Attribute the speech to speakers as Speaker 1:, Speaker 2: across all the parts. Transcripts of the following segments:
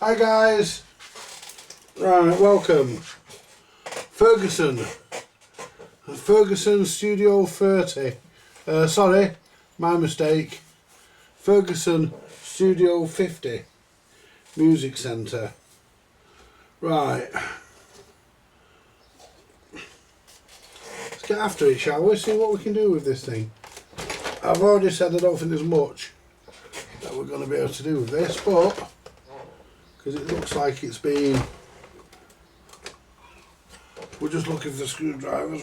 Speaker 1: Hi guys, right, welcome. Ferguson Studio 30, sorry, my mistake, Ferguson Studio 50 Music Centre. Right, let's get after it, shall we? See what we can do with this thing. I've already said I don't think there's much that we're going to be able to do with this, but because it looks like it's been, we're just looking for screwdrivers.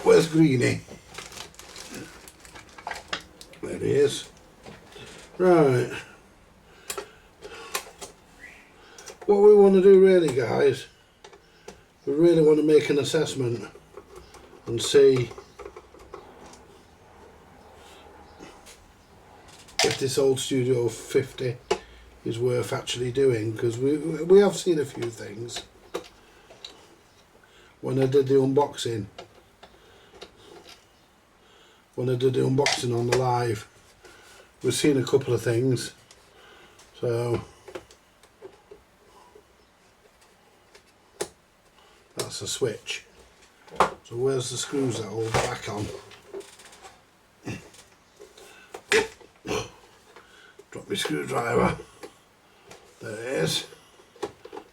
Speaker 1: Where's Greenie? There he is. Right, what we want to do really, guys, we really want to make an assessment and see if this old Studio 50 is worth actually doing, because we have seen a few things when I did the unboxing. When I did the unboxing on the live, we've seen a couple of things. So that's a switch. So where's the screws that hold it back on? Drop my screwdriver. There it is.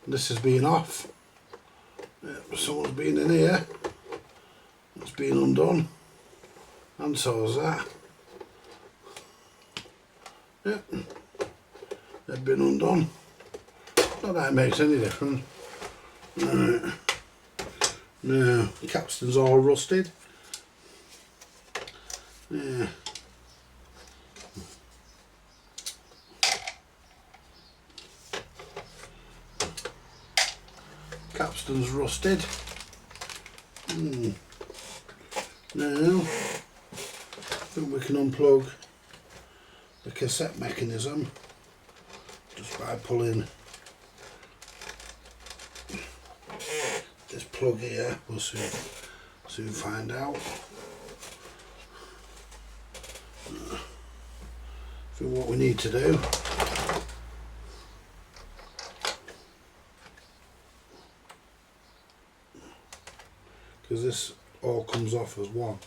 Speaker 1: This has been off. Someone's been in here. It's been undone. And so is that. Yep. They've been undone. Not that it makes any difference. Right. Now, the capstan's all rusted. Yeah. Capstan's rusted. Now, I think we can unplug the cassette mechanism just by pulling this plug here. We'll soon find out. I think what we need to do, because this all comes off as one,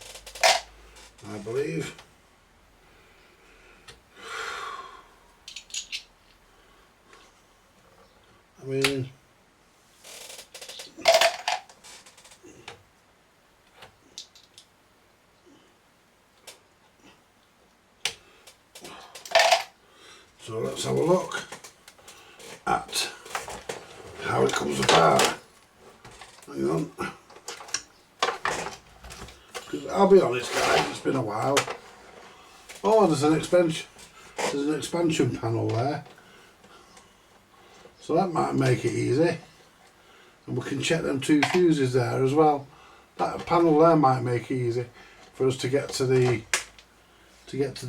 Speaker 1: I believe. I mean, so let's have a look at how it comes apart. Hang on. I'll be honest, guys, it's been a while. Oh, there's an expansion panel there, so that might make it easy, and we can check them two fuses there as well. That panel there might make it easy for us to get to the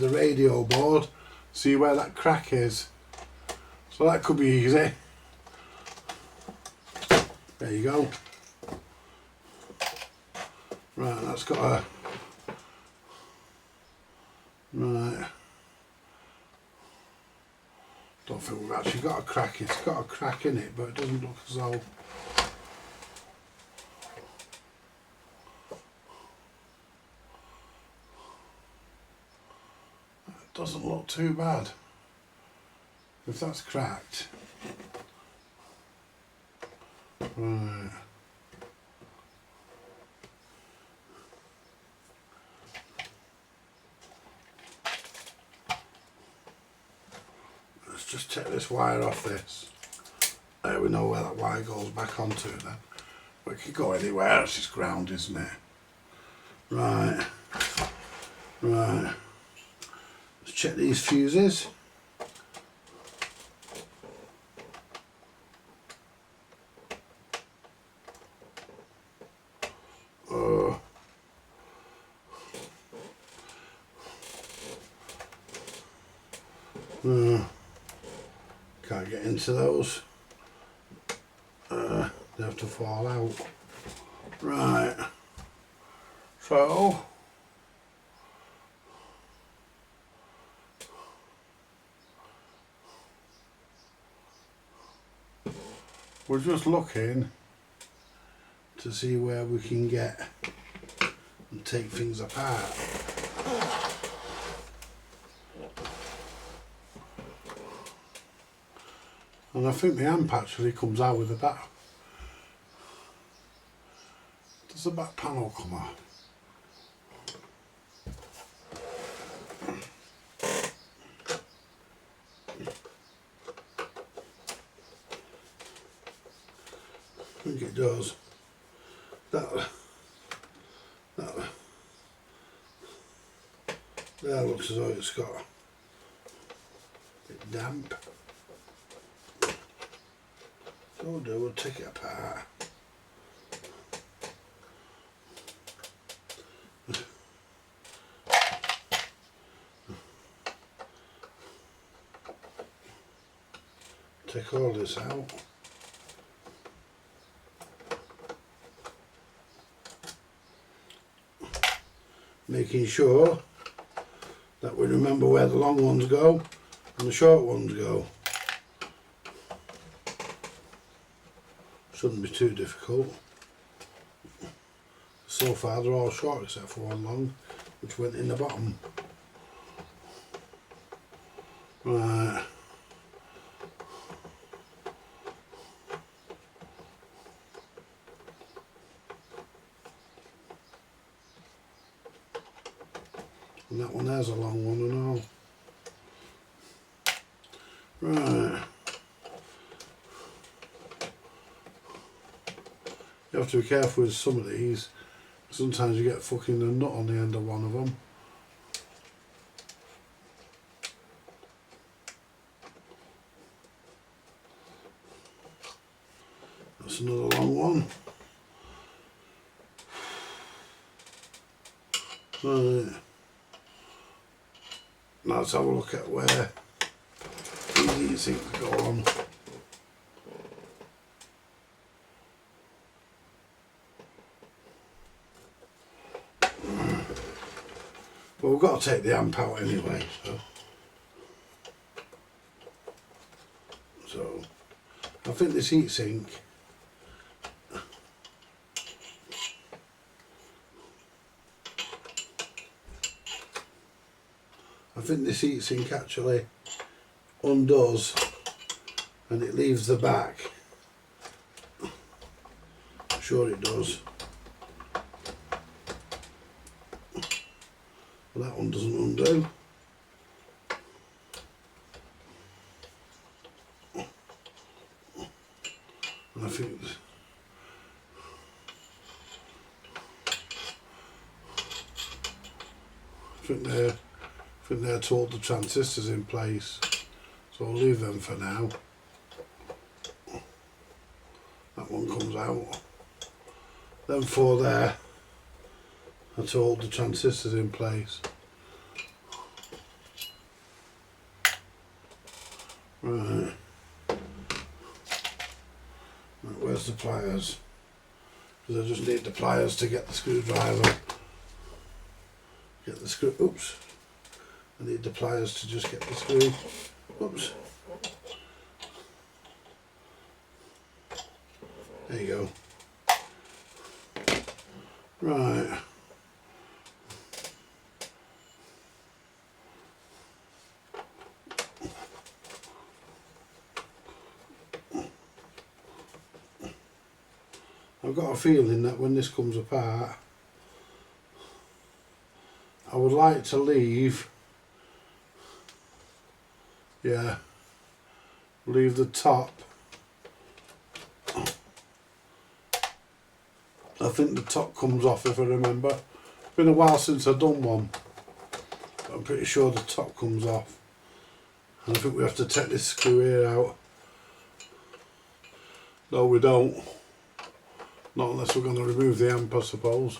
Speaker 1: radio board, see where that crack is. So that could be easy. There you go. Right, that's got a... Right. Don't think we've actually got a crack. It's got a crack in it, but it doesn't look as though... It doesn't look too bad. If that's cracked. Right. Just take this wire off this. There, we know where that wire goes back onto then. But it can go anywhere, it's just ground, isn't it? Right. Right. Let's check these fuses. Oh. Can't get into those. They have to fall out. Right. So we're just looking to see where we can get and take things apart. And I think the amp actually comes out with the back. Does the back panel come off? I think it does. There looks as though it's got a bit damp. So we'll take it apart. Take all this out. Making sure that we remember where the long ones go and the short ones go. Shouldn't be too difficult. So far they're all short except for one long, which went in the bottom. Right. And that one there's a long one and all. Right. You have to be careful with some of these. Sometimes you get fucking a nut on the end of one of them. That's another long one. Right. Now let's have a look at where these things go on. Well, we've got to take the amp out anyway, so I think this heatsink actually undoes and it leaves the back. I'm sure it does. But that one doesn't undo. And I think they're to hold the transistors in place, so I'll leave them for now. That one comes out. Them four there are to hold the transistors in place. Right. Where's the pliers? Because I just need the pliers to get the screwdriver. Get the screw. Oops. I need the pliers to just get the screw. Oops. There you go. Right. I've got a feeling that when this comes apart, I would like to leave, leave the top. I think the top comes off if I remember. It's been a while since I've done one, but I'm pretty sure the top comes off. And I think we have to take this screw here out. No, we don't. Not unless we're going to remove the amp, I suppose.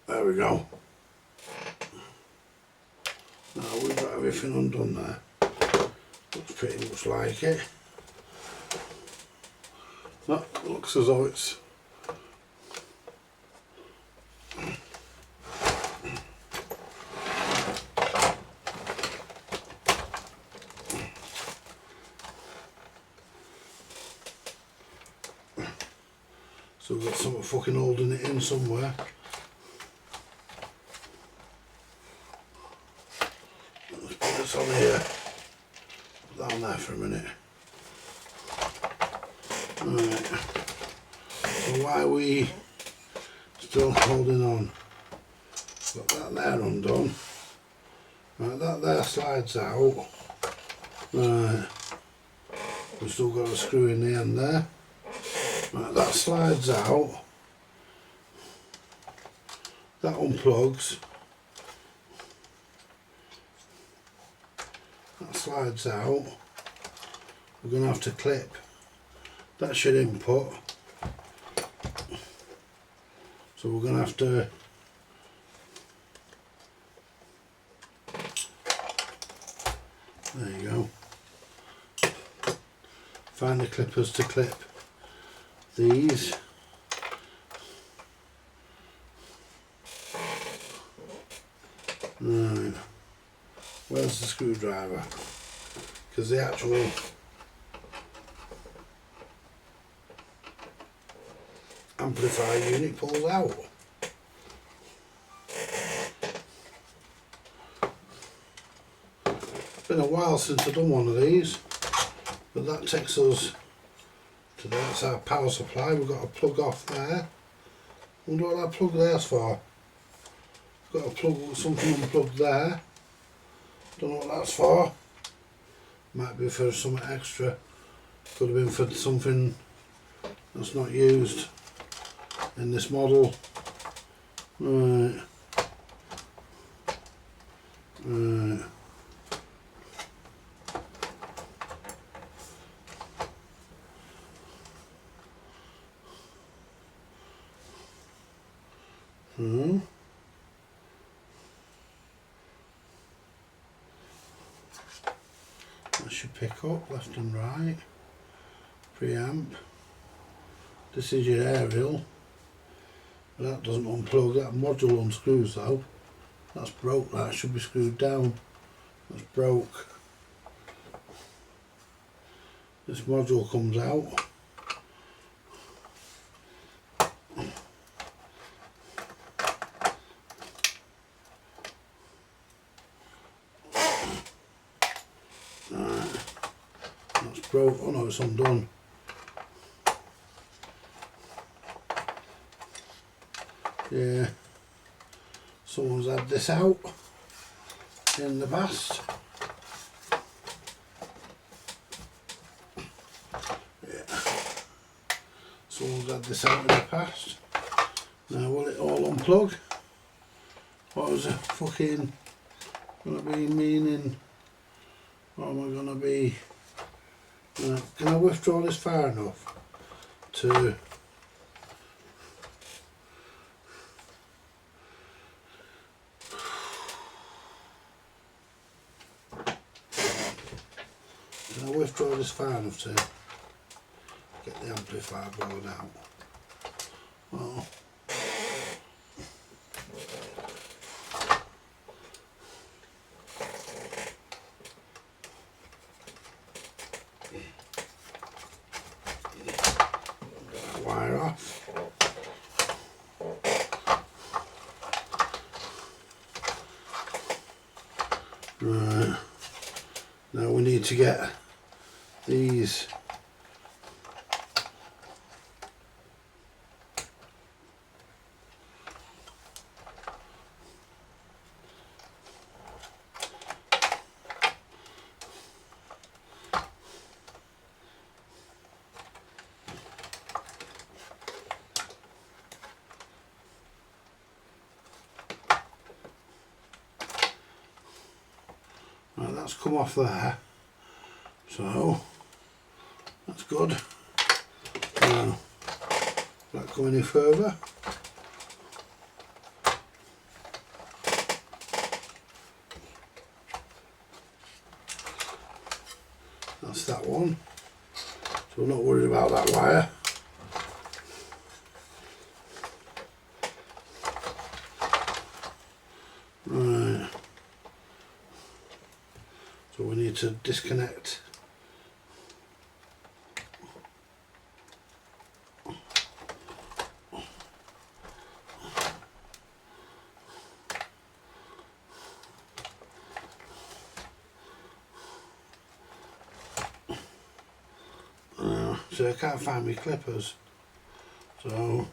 Speaker 1: There we go. Now we've got everything undone there. Looks pretty much like it. That looks as though it's So we've got something fucking holding it in somewhere. Let's put this on here. Put that on there for a minute. Right. So why are we still holding on? Got that there undone. Right, that there slides out. Right. We've still got a screw in the end there. Right, that slides out. That unplugs. That slides out. We're going to have to clip. That should input. So we're going to have to there you go. Find the clippers to clip these. Right. Where's the screwdriver? Because the actual amplifier unit pulls out. It's been a while since I've done one of these, but that takes us to that's our power supply. We've got a plug off there. Wonder what that plug there's for. Got a plug, something unplugged there. Don't know what that's for. Might be for something extra. Could have been for something that's not used in this model. Right. Right. That should pick up left and right. Preamp. This is your aerial. But that doesn't unplug. That module unscrews though. That's broke. That should be screwed down. That's broke. This module comes out. Broke. Oh no, it's undone. Yeah, someone's had this out in the past. Yeah, someone's had this out in the past. Now will it all unplug? What was it fucking gonna be meaning? What am I gonna be? Can I withdraw this far enough to withdraw this far enough to get the amplifier board out? Well, wire off. Right, now we need to get these right, that's come off there, so that's good. Now, not go any further. That's that one. So we're not worried about that wire. Right. So we need to disconnect So I can't find my clippers. So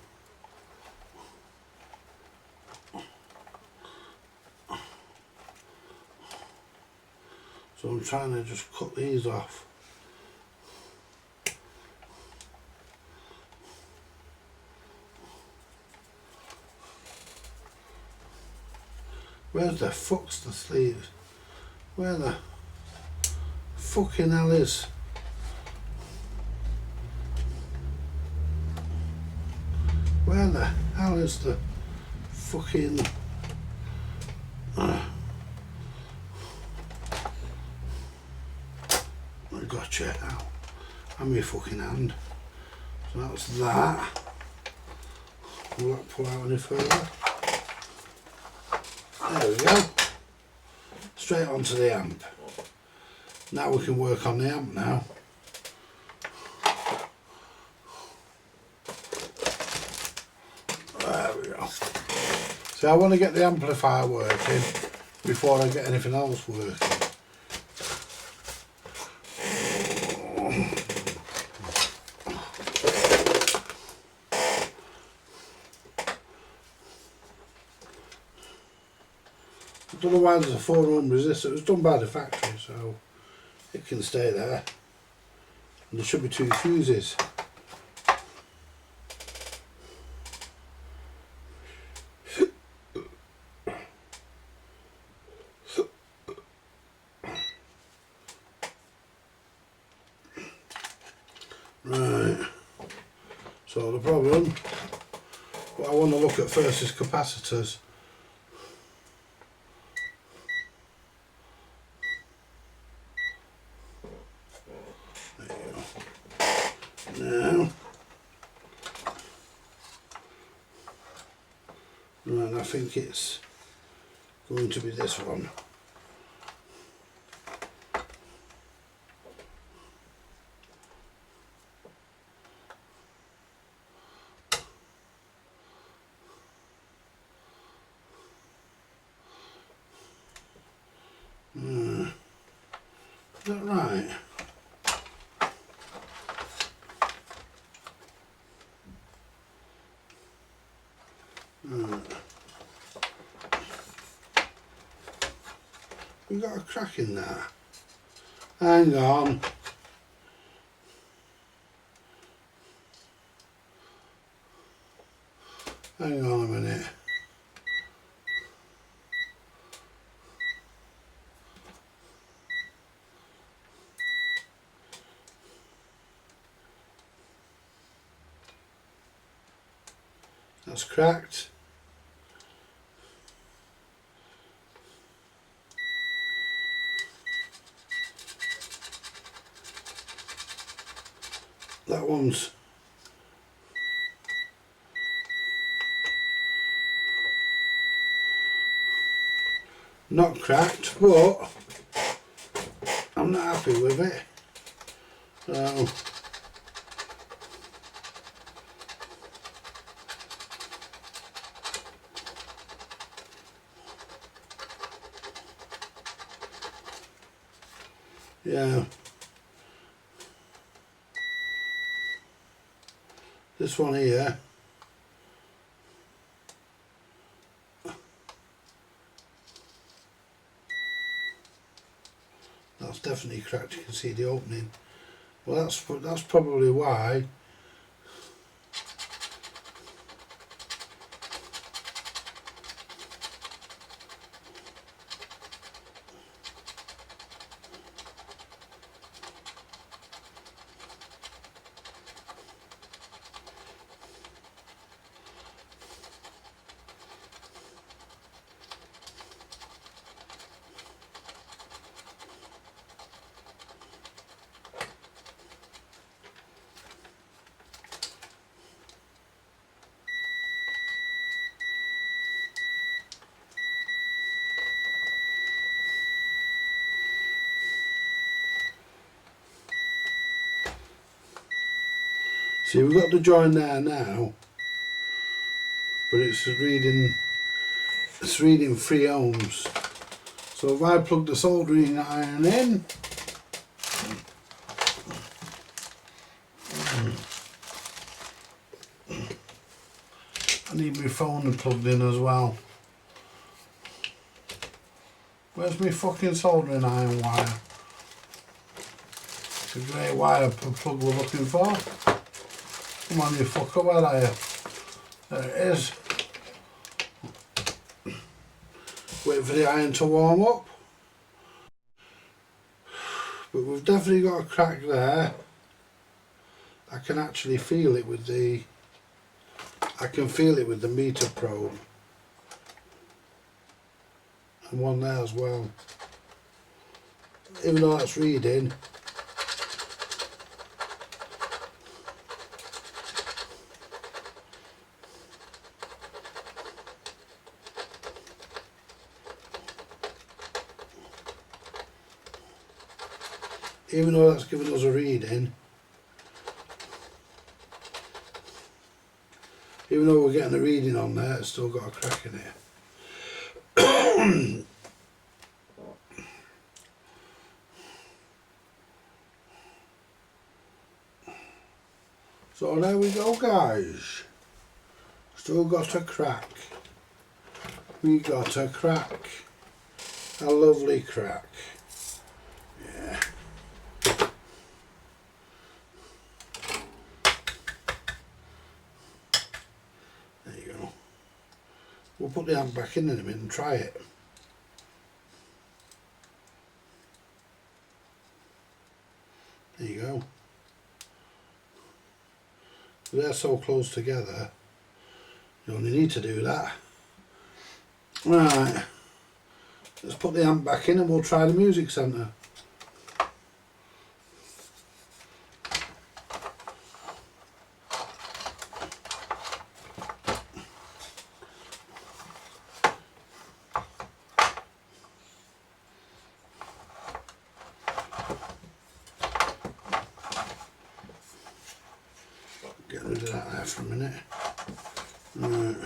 Speaker 1: I'm trying to just cut these off. Where's the fuck's the sleeves? Where the fucking hell is? Where the hell is the fucking... I gotcha now. And my fucking hand. So that's that. Will that pull out any further? There we go. Straight onto the amp. Now we can work on the amp now. There we go. So I want to get the amplifier working before I get anything else working. I don't know why there's a 4 ohm resistor. It was done by the factory, so it can stay there. And there should be 2 fuses. Right. So the problem, what I want to look at first is capacitors. Now, right, I think it's going to be this one. Is that right? We've got a crack in there. Hang on. Hang on a minute. That's cracked. That one's not cracked, but I'm not happy with it. So yeah, this one here, that's definitely cracked. You can see the opening. Well, that's probably why. See, we've got the join there now, but it's reading 3 ohms. So if I plug the soldering iron in, need my phone plugged in as well. Where's my fucking soldering iron wire? It's a grey wire plug we're looking for. Come on, you fucker, where are you? There it is. Wait for the iron to warm up. But we've definitely got a crack there. I can actually feel it with the meter probe. And one there as well. Even though that's reading, even though that's giving us a reading, even though we're getting a reading on there, it's still got a crack in it. So there we go, guys. Still got a crack. We got a crack. A lovely crack. Yeah. There you go. We'll put the amp back in a minute and try it. There you go. They're so close together, you only need to do that. Right, let's put the amp back in and we'll try the music centre. Get rid of that there for a minute. Right.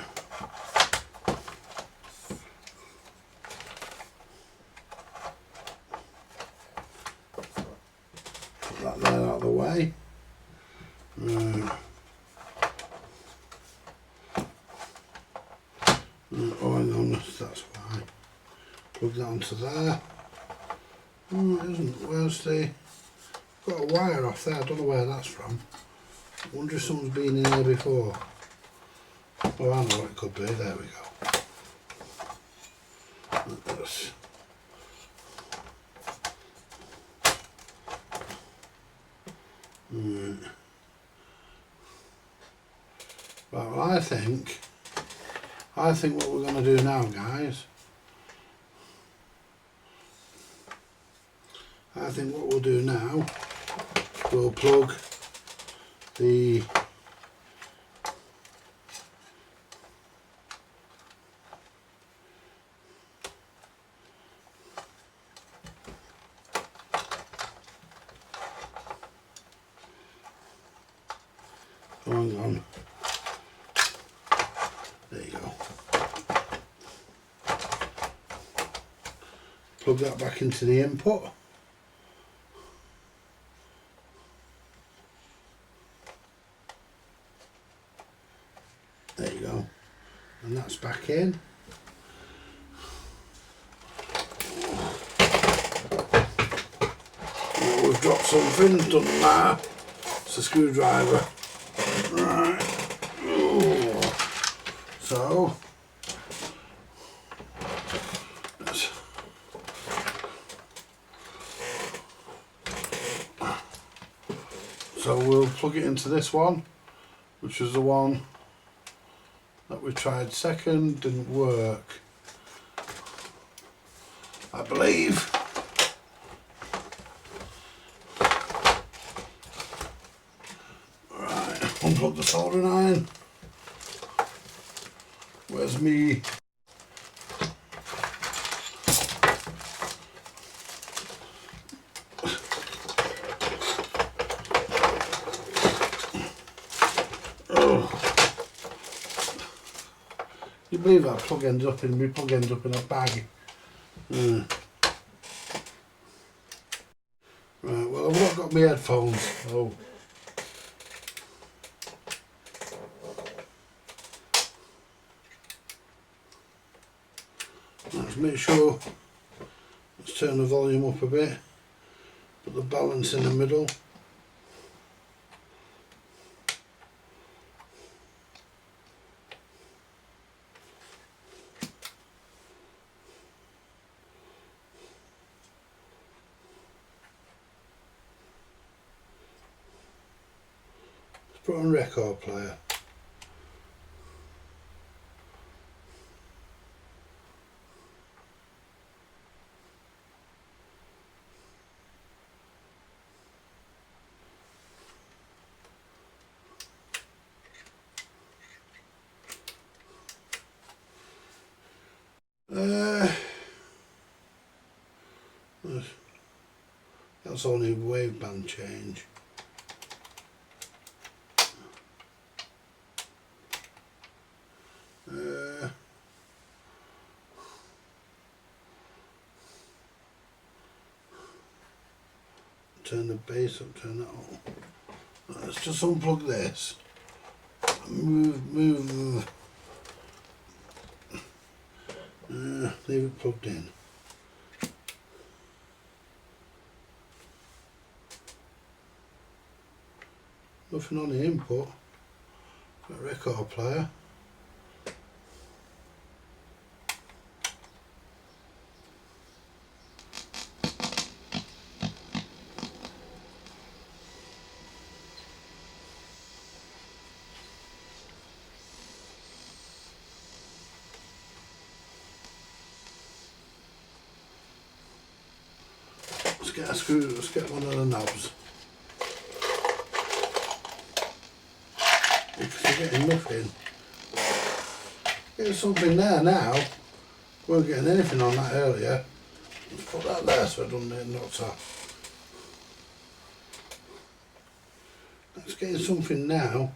Speaker 1: Put that there out of the way. Right. Oh, hang on, that's why. Plug that onto there. Oh, it isn't. Where's the... Got a wire off there, I don't know where that's from. I wonder if someone's been in here before. Oh, I know what it could be. There we go. Like this. Right. Right, well, I think what we're going to do now, guys, I think what we'll do now, we'll plug the hang on, there you go, plug that back into the input. There you go, and that's back in. Now we've dropped something, done that. It's a screwdriver. Right. Ooh. So we'll plug it into this one, which is the one that we tried second, didn't work, I believe. Right, unplug the soldering iron. Where's me? You believe that plug ends up in a bag. Right, well, I've not got my headphones, so make sure, let's turn the volume up a bit, put the balance in the middle. Put on record player. That's only a wave band change. Turn the bass up, turn that up. Let's just unplug this. Move. Leave it plugged in. Nothing on the input. Got a record player. Let's get a screw, let's get one of the knobs. Because we're getting nothing. Getting something there now. We weren't getting anything on that earlier. Let's put that there so I don't need nuts off. Let's get something now.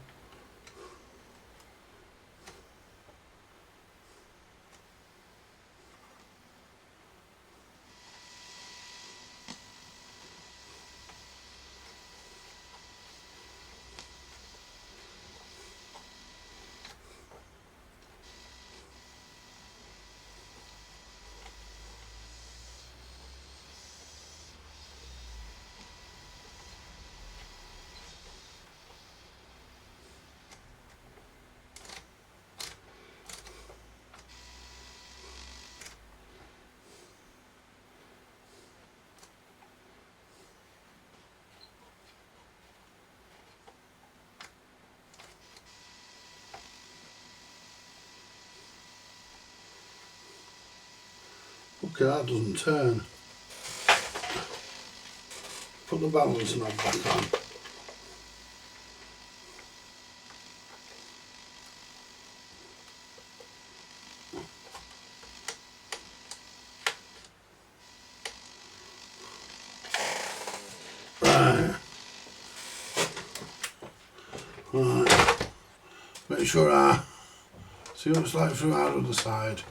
Speaker 1: Okay, that doesn't turn. Put the balance knob back on. Right. Make sure I see what it's like through our other side.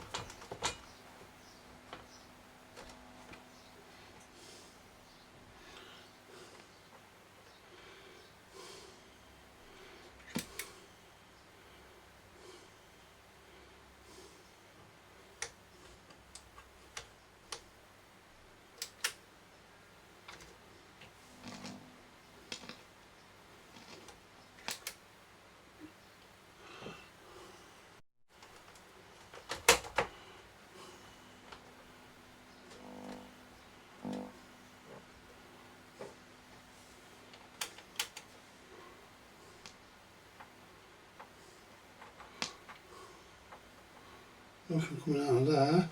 Speaker 1: Nothing coming out of there.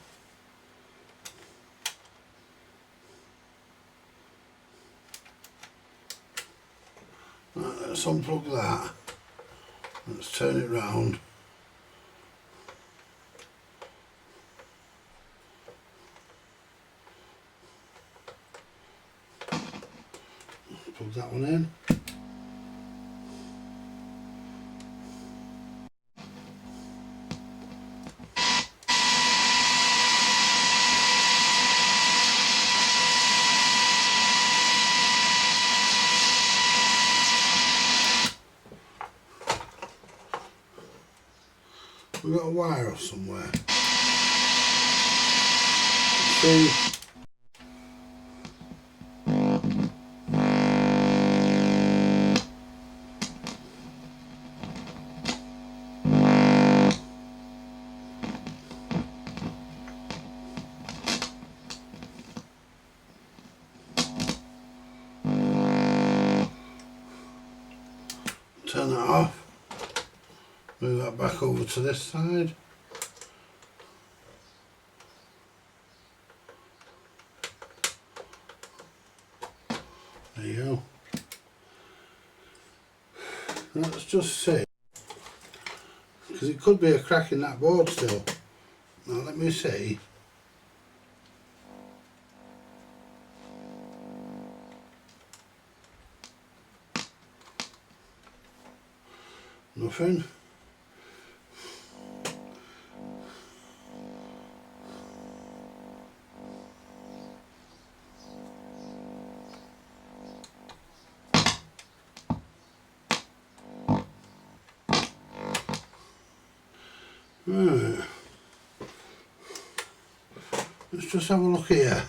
Speaker 1: Right, let's unplug that. Let's turn it round. Plug that one in. We've got a wire off somewhere. see. Turn that off. Move that back over to this side. There you go. Let's just see, because it could be a crack in that board still. Now let me see. Nothing. Right. Let's just have a look here.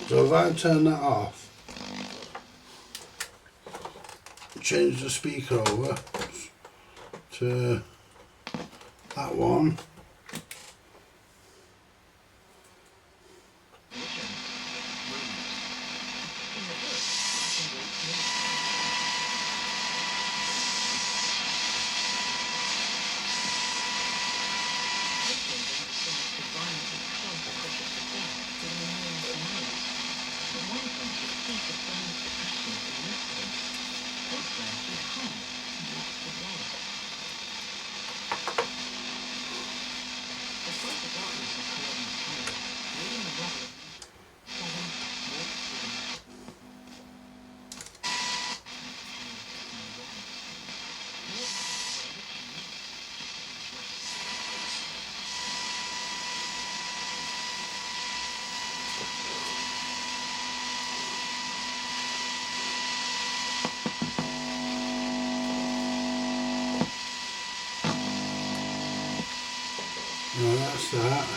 Speaker 1: So if I turn that off, change the speaker over to that one. No, that's that.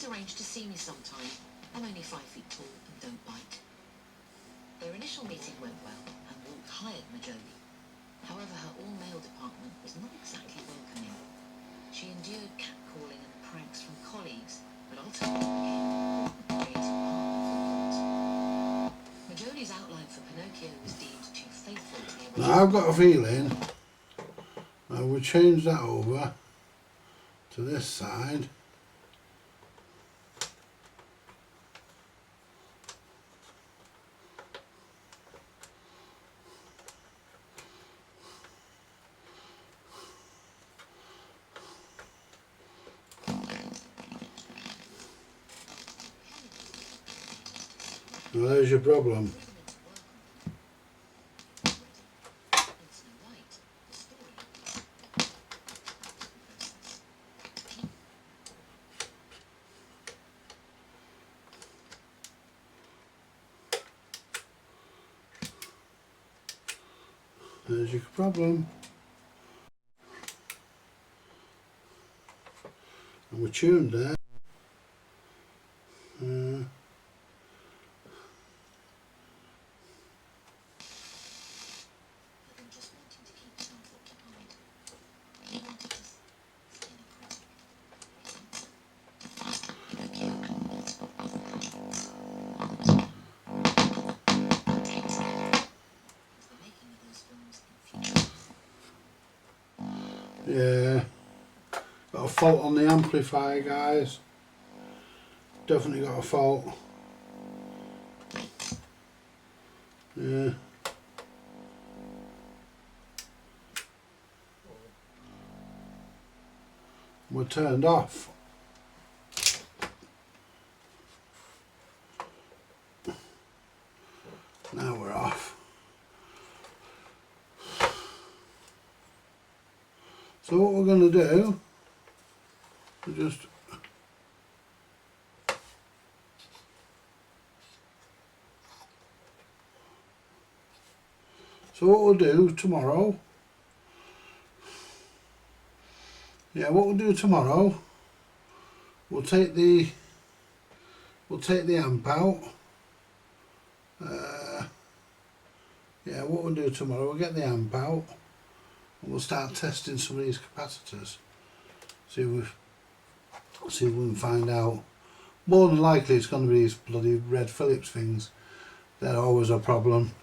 Speaker 2: Please arrange to see me sometime. I'm only 5 feet tall and don't bite. Their initial meeting went well, and Walt hired Majoli. However, her all-male department was not exactly welcoming. She endured catcalling and pranks from colleagues, but ultimately became a creative partner for Walt. Majoli's outline for Pinocchio was deemed too faithful to the original.
Speaker 1: Now I've got a feeling I will change that over to this side. Well, there's your problem. There's your problem. And we're tuned there. Yeah, got a fault on the amplifier, guys. Definitely got a fault. Yeah. We're turned off. Now we're off. So what we're going to do, we're just so what we'll do tomorrow, we'll take the amp out. What we'll do tomorrow, we'll get the amp out and we'll start testing some of these capacitors. See if we can find out. More than likely it's going to be these bloody red Phillips things. They're always a problem.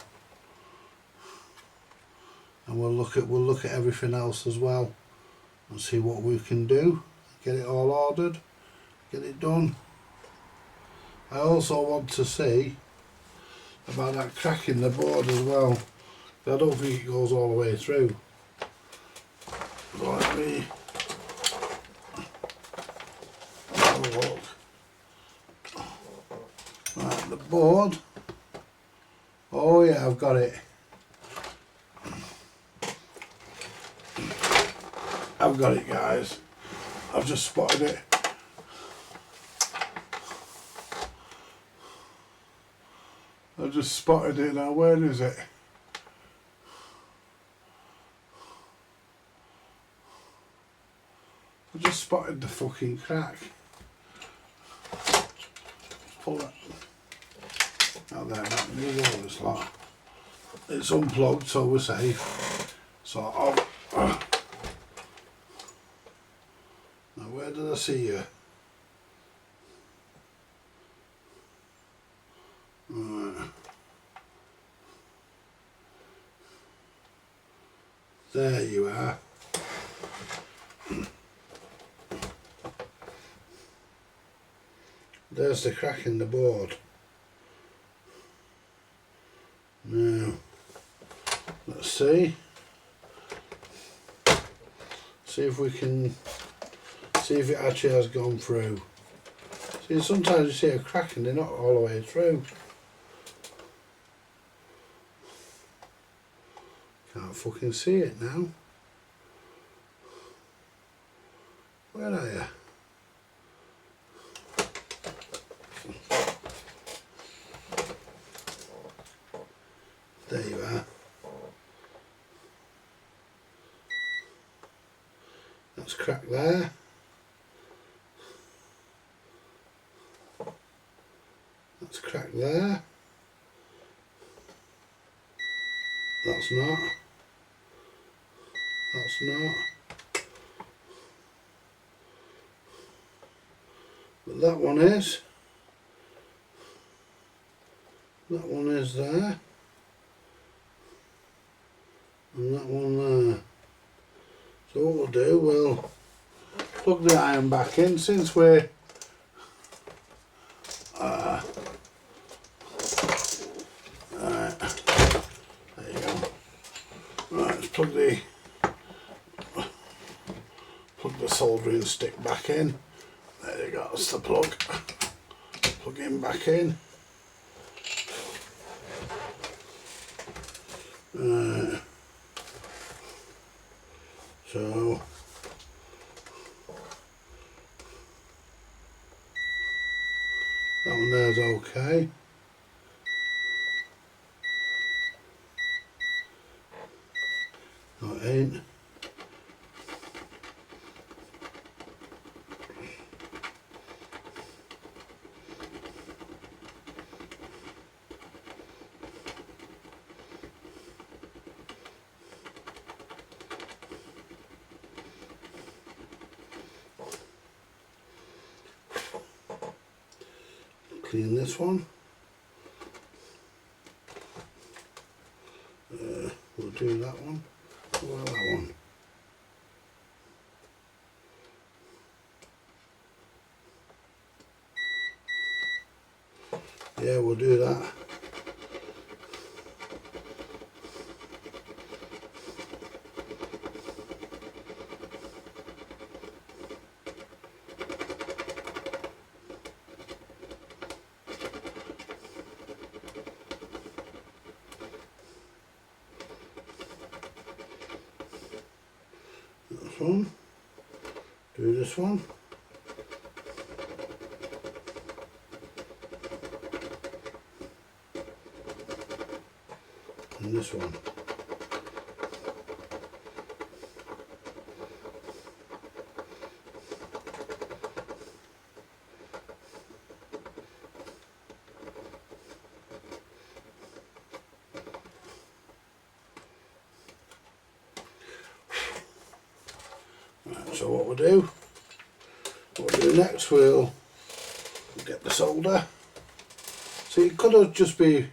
Speaker 1: And we'll look at everything else as well and see what we can do. Get it all ordered, get it done. I also want to see about that crack in the board as well. I don't think it goes all the way through. So let me have a look. Right, the board. Oh yeah, I've got it. I've got it, guys. I've just spotted it. I've just spotted it now. Where is it? I just spotted the fucking crack. Pull that out there. Move all this lot. It's unplugged, so we're safe. So I'll. Now, where did I see you? Right. There you are. There's the crack in the board. Now, let's see. See if we can see if it actually has gone through. See, sometimes you see a crack and they're not all the way through. Can't fucking see it now. Where are you? There you are. That's cracked there. That's cracked there. That's not. That's not. But that one is. That one is there. And that one there. So what we'll do, we'll plug the iron back in since we're right, there you go. Right, let's plug the soldering stick back in. There you go, that's the plug. Plug him back in. So that one there's okay. No, it ain't. Clean this one. We'll do that one. Well, that one. Yeah, we'll do that. This one. Do this one. And this one. Right, so what we'll do next, we'll get the solder. So it could have just be,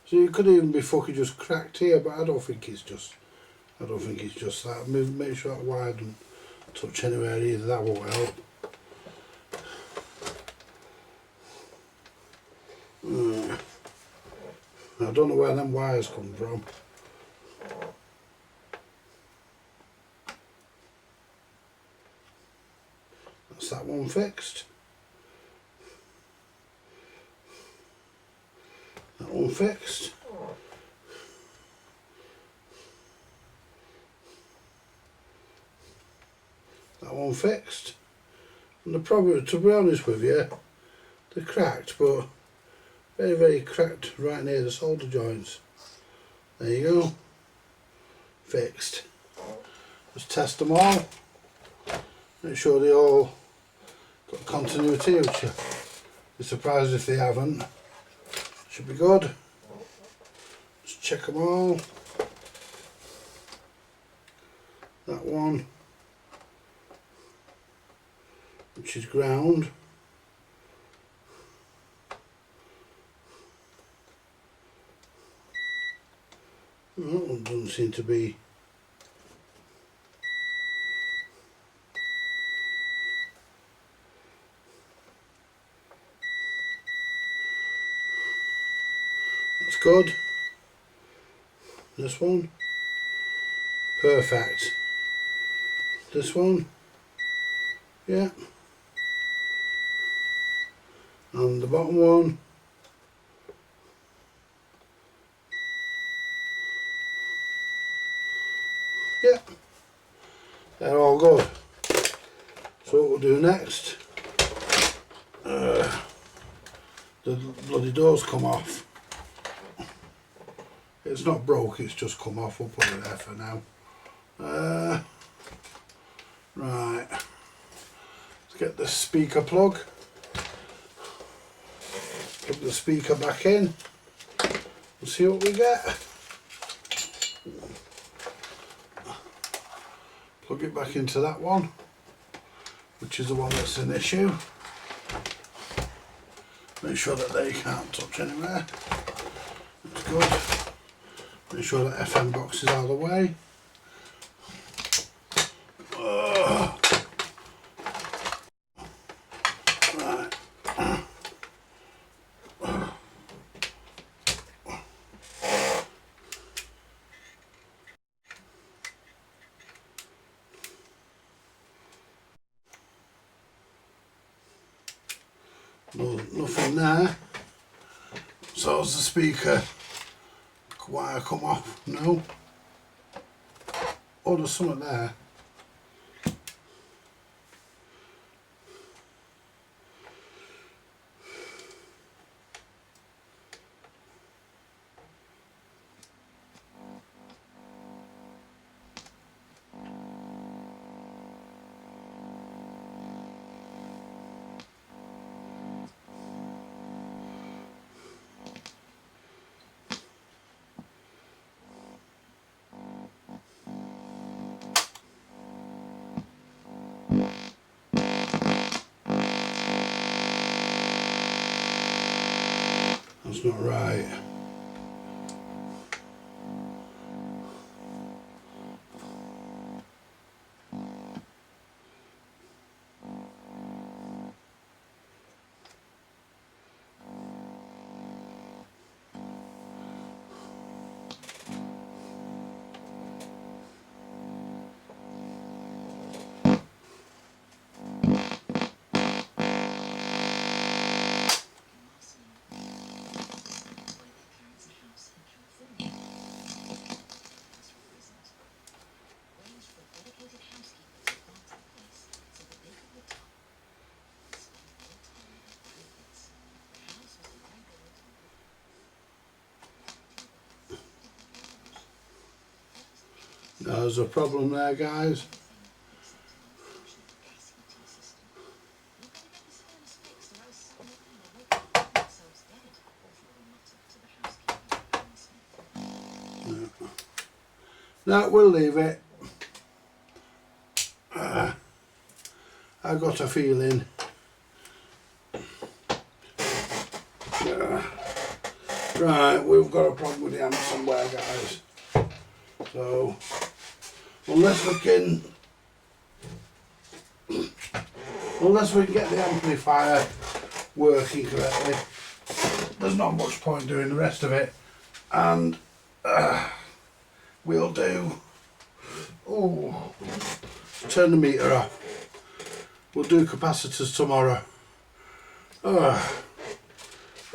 Speaker 1: so it could even be fucking just cracked here, but I don't think it's just that. Make sure that wire doesn't touch anywhere either, that won't help. I don't know where them wires come from. That's that one fixed. That one fixed. That one fixed. And the problem, to be honest with you, they're cracked, but very, very cracked right near the solder joints. There you go. Fixed. Just test them all. Make sure they all got continuity, which you'll be surprised if they haven't. Should be good. Just check them all. That one, which is ground. That one doesn't seem to be. That's good. This one. Perfect. This one. Yeah. And the bottom one. Yeah. They're all good. So what we'll do next, the bloody doors come off. It's not broke, it's just come off. We'll put it there for now. Right, let's get the speaker plug. Plug the speaker back in and see what we get. Plug it back into that one, which is the one that's an issue. Make sure that they can't touch anywhere. That's good. Make sure that FM box is out of the way. Right. No, nothing there. So has the speaker wire come off? No. Oh, there's something there. That's not right. Now, there's a problem there, guys. No, we'll leave it. I've got a feeling. Right, we've got a problem with the amp somewhere, guys. So, unless we can get the amplifier working correctly, there's not much point doing the rest of it. And we'll do. Oh, turn the meter off. We'll do capacitors tomorrow. Oh.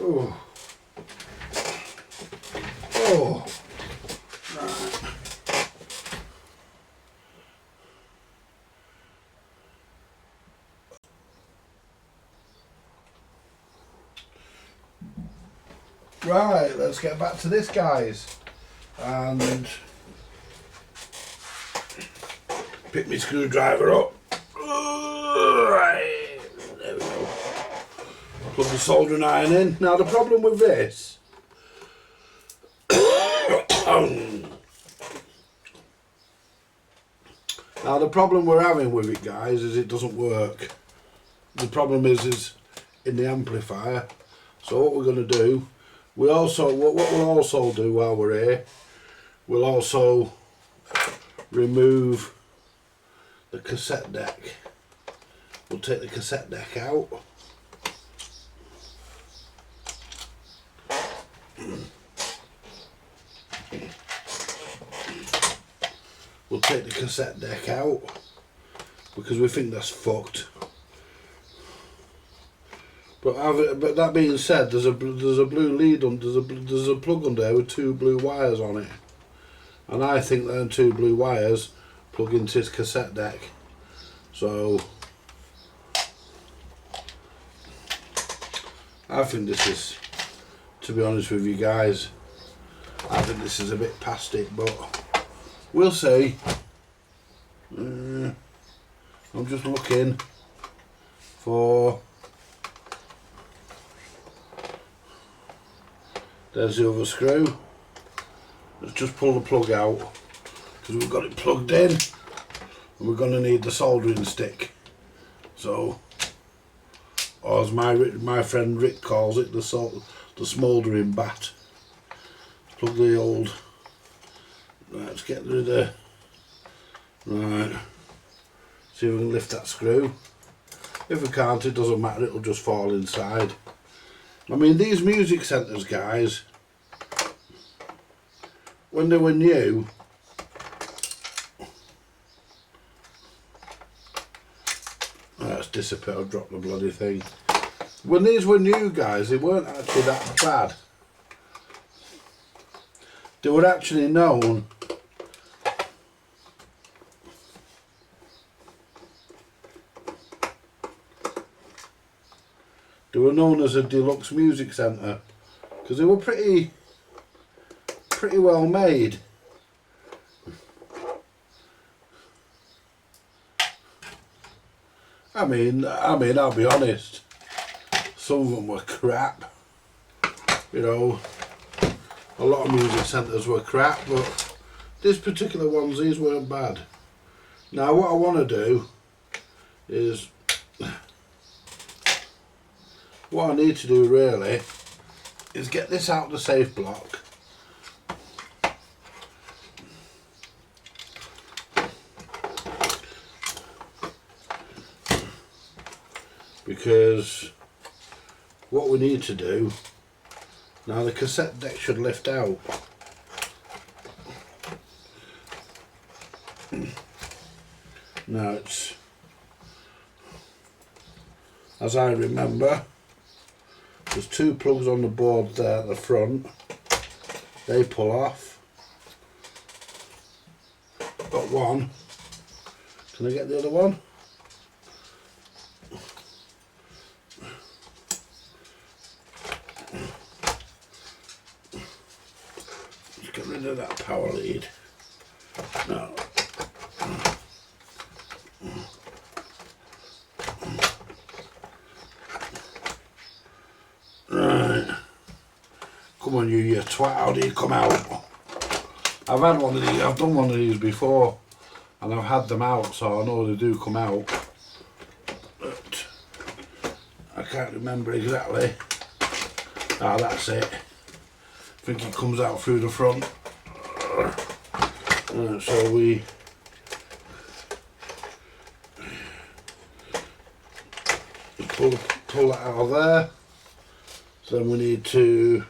Speaker 1: Oh. Oh. Right. Right, let's get back to this, guys. And pick my screwdriver up. Right, there we go. Plug the soldering iron in. Now the problem with this now the problem we're having with it, guys, is it doesn't work. The problem is in the amplifier. So what we're going to do, what we'll also do while we're here, we'll also remove the cassette deck. We'll take the cassette deck out. We'll take the cassette deck out because we think that's fucked. But that being said, there's a blue lead on, there's a plug on there with two blue wires on it, and I think them two blue wires plug into this cassette deck. So I think this is, to be honest with you guys, I think this is a bit past it, but we'll see. I'm just looking for There's the other screw. Let's just pull the plug out because we've got it plugged in and we're going to need the soldering stick. So, or as my friend Rick calls it, the smouldering bat. Plug the old. Right, let's get rid of. Right. See if we can lift that screw. If we can't, it doesn't matter. It'll just fall inside. I mean, these music centres, guys, when they were new, let's dissipate or drop the bloody thing. When these were new, guys, they weren't actually that bad. They were actually known as a deluxe music centre because they were pretty well made. I mean, I'll be honest. Some of them were crap. You know, a lot of music centres were crap, but this particular ones, these weren't bad. Now, what I want to do is, what I need to do really is get this out of the safe block. Because what we need to do, now the cassette deck should lift out. Now it's, as I remember, there's two plugs on the board there at the front. They pull off. Got one. Can I get the other one? Let's get rid of that power lead. No. Come on, you twat, how do you come out? I've had one of these, I've done one of these before and I've had them out, so I know they do come out, but I can't remember exactly. Ah, that's it. I think it comes out through the front. So we pull that out of there. So then we need to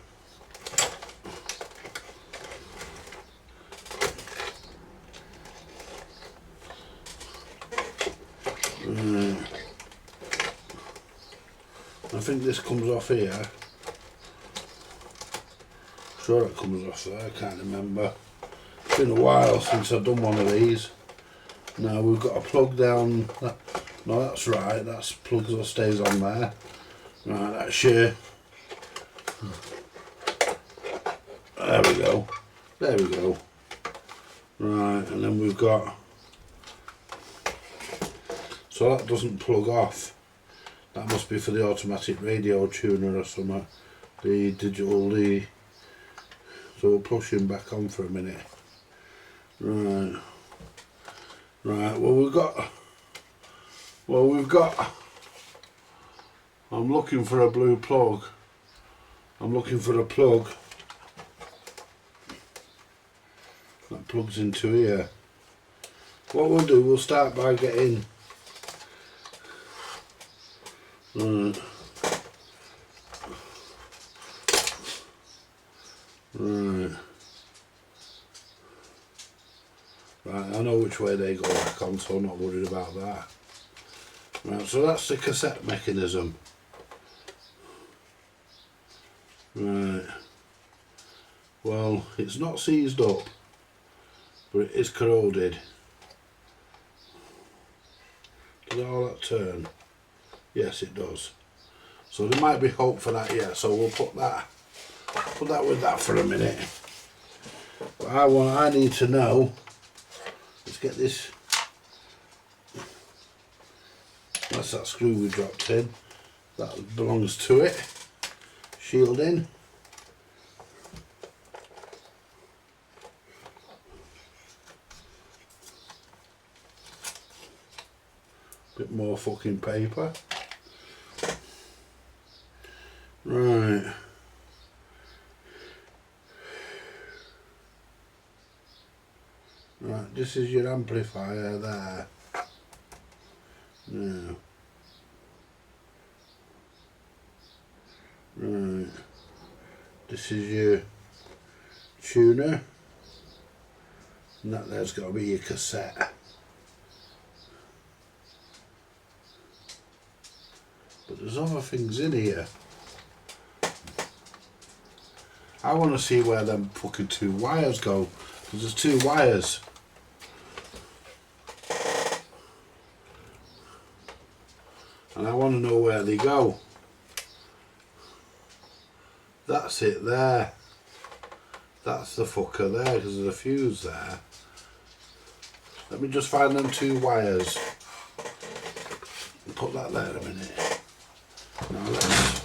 Speaker 1: I think this comes off here. Sure it comes off there, I can't remember. It's been a while since I've done one of these. Now we've got a plug down. No, that's right, that's plugs that stays on there. Right, that's here. There we go. There we go. Right, and then we've got, so that doesn't plug off. That must be for the automatic radio tuner or something. The digital, so we'll push him back on for a minute. Right. Right, well we've got, I'm looking for a blue plug. I'm looking for a plug that plugs into here. What we'll do, we'll start by getting right. Right, I know which way they go back on, so I'm not worried about that. Right, so that's the cassette mechanism. Right. Well, it's not seized up, but it is corroded. Does all that turn? Yes, it does. So there might be hope for that yet. So we'll put that with that for a minute. But I need to know. Let's get this. That's that screw we dropped in. That belongs to it. Shielding. more fucking paper. Right. Right, this is your amplifier there. Now. Right. This is your tuner. And that there's got to be your cassette. But there's other things in here. I want to see where them fucking 2 wires go. Because there's 2 wires. And I want to know where they go. That's it there. That's the fucker there because there's a fuse there. Let me just find them 2 wires. Put that there a minute. Now let's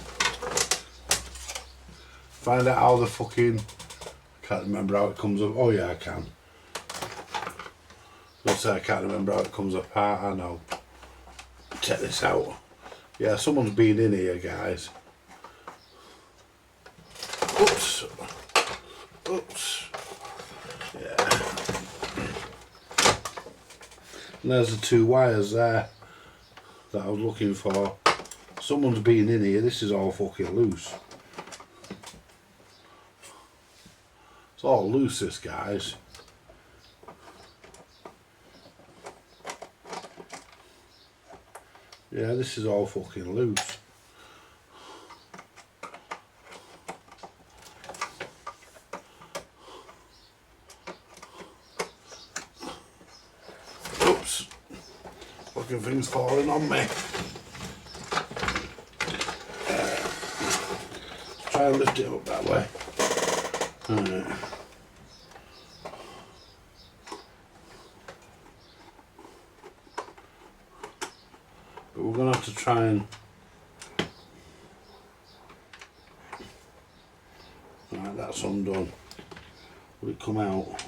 Speaker 1: find out how the fucking... I can't remember how it comes up. Oh yeah, I can. Let's say I can't remember how it comes apart. I know. Check this out. Yeah, someone's been in here, guys. Oops. Oops. Yeah. And there's the 2 wires there that I was looking for. Someone's been in here. This is all fucking loose. It's all loose, this, guys. Yeah, this is all fucking loose. Oops. Fucking thing's falling on me. Try and lift it up that way. Alright. But we're going to have to try and... Right, that's undone. Will it come out?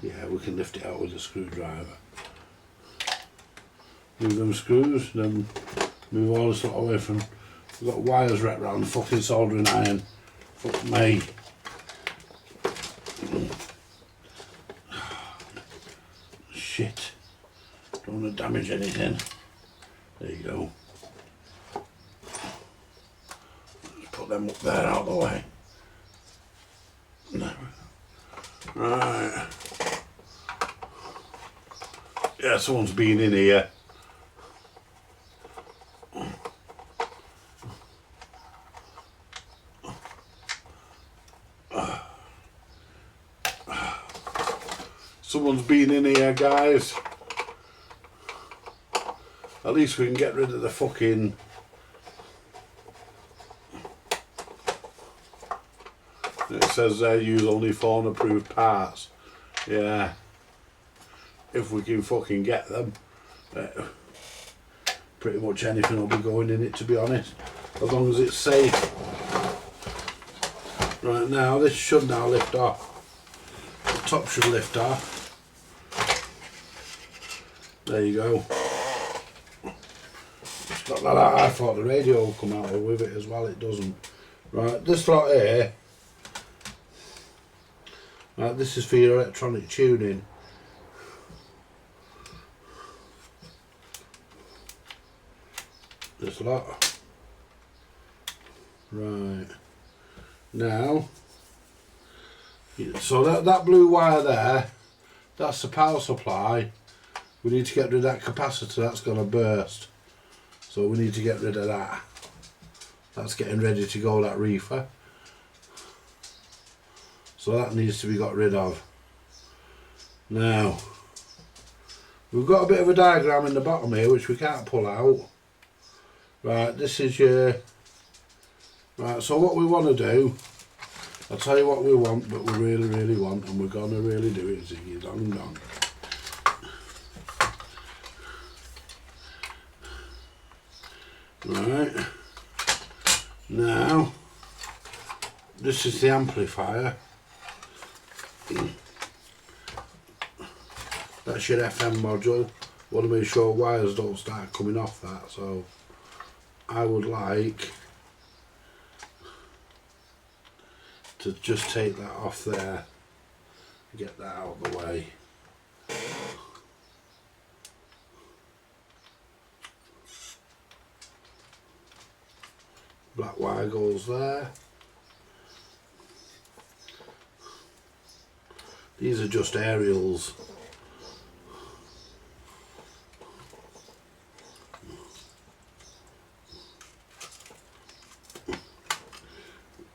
Speaker 1: Yeah, we can lift it out with a screwdriver. Move them screws, then move all this lot away from... We've got wires wrapped around the fucking soldering iron. Fuck me. Shit. Don't want to damage anything. There you go. Just put them up there out of the way. No. Right. Yeah, someone's been in here. Someone's been in here, guys. At least we can get rid of the fucking... It says there, use only phone approved parts. Yeah. If we can fucking get them. Pretty much anything will be going in it, to be honest. As long as it's safe. Right, now, this should now lift off. The top should lift off. There you go. It's not like that. I thought the radio would come out with it as well. It doesn't. Right, this lot here. Right, this is for your electronic tuning. This lot. Right. Now. So that blue wire there, that's the power supply. We need to get rid of that capacitor, that's going to burst. So we need to get rid of that. That's getting ready to go, that reefer. So that needs to be got rid of. Now, we've got a bit of a diagram in the bottom here which we can't pull out. Right, this is your... Right, so what we want to do, I'll tell you what we want, but we really, really want, and we're going to really do it, Ziggy Dong Dong. Right, now, this is the amplifier. That's your FM module. want to make sure wires don't start coming off that, so I would like to just take that off there, get that out of the way. Black wire goes there. These are just aerials.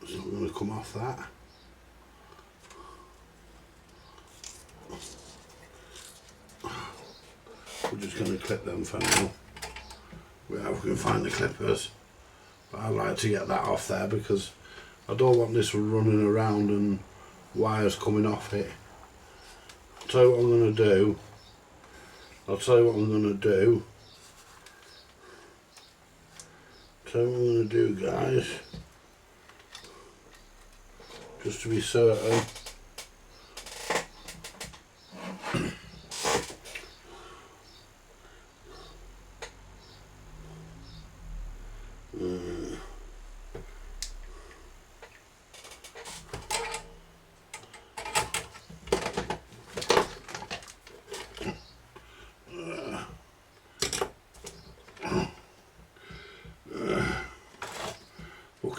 Speaker 1: So I'm going to come off that. We're just going to clip them for now. We can find the clippers. But I'd like to get that off there because I don't want this running around and wires coming off it. I'll tell you what I'm going to do. Tell you what I'm going to do, guys. Just to be certain.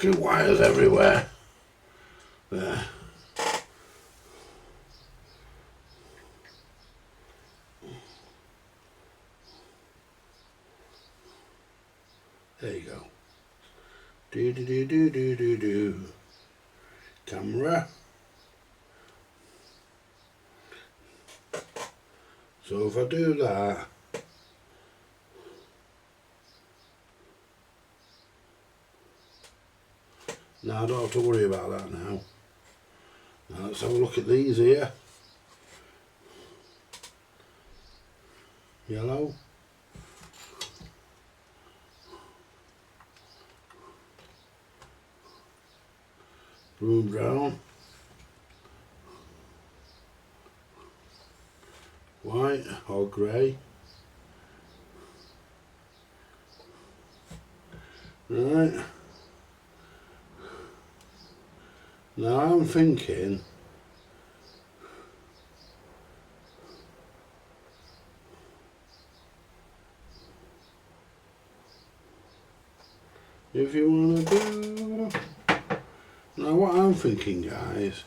Speaker 1: Fucking wires everywhere. There. There you go. Do. Camera. So if I do that, now I don't have to worry about that now. Now let's have a look at these here. Yellow. Blue and brown. White or grey. Right. Now I'm thinking if you want to do, now what I'm thinking, guys,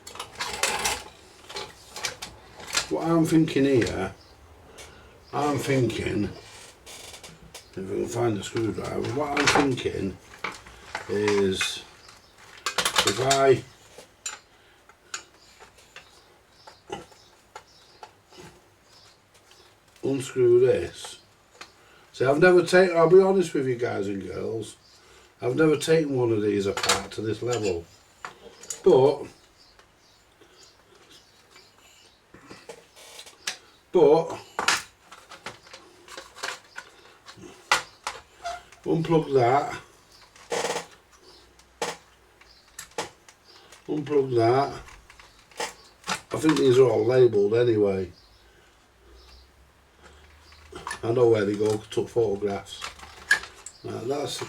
Speaker 1: what I'm thinking here, I'm thinking, if I can find the screwdriver, what I'm thinking is if I unscrew this. See, I've never taken, I'll be honest with you guys and girls, I've never taken one of these apart to this level. But unplug that. Unplug that. I think these are all labelled anyway. I know where they go, took photographs. Right, that's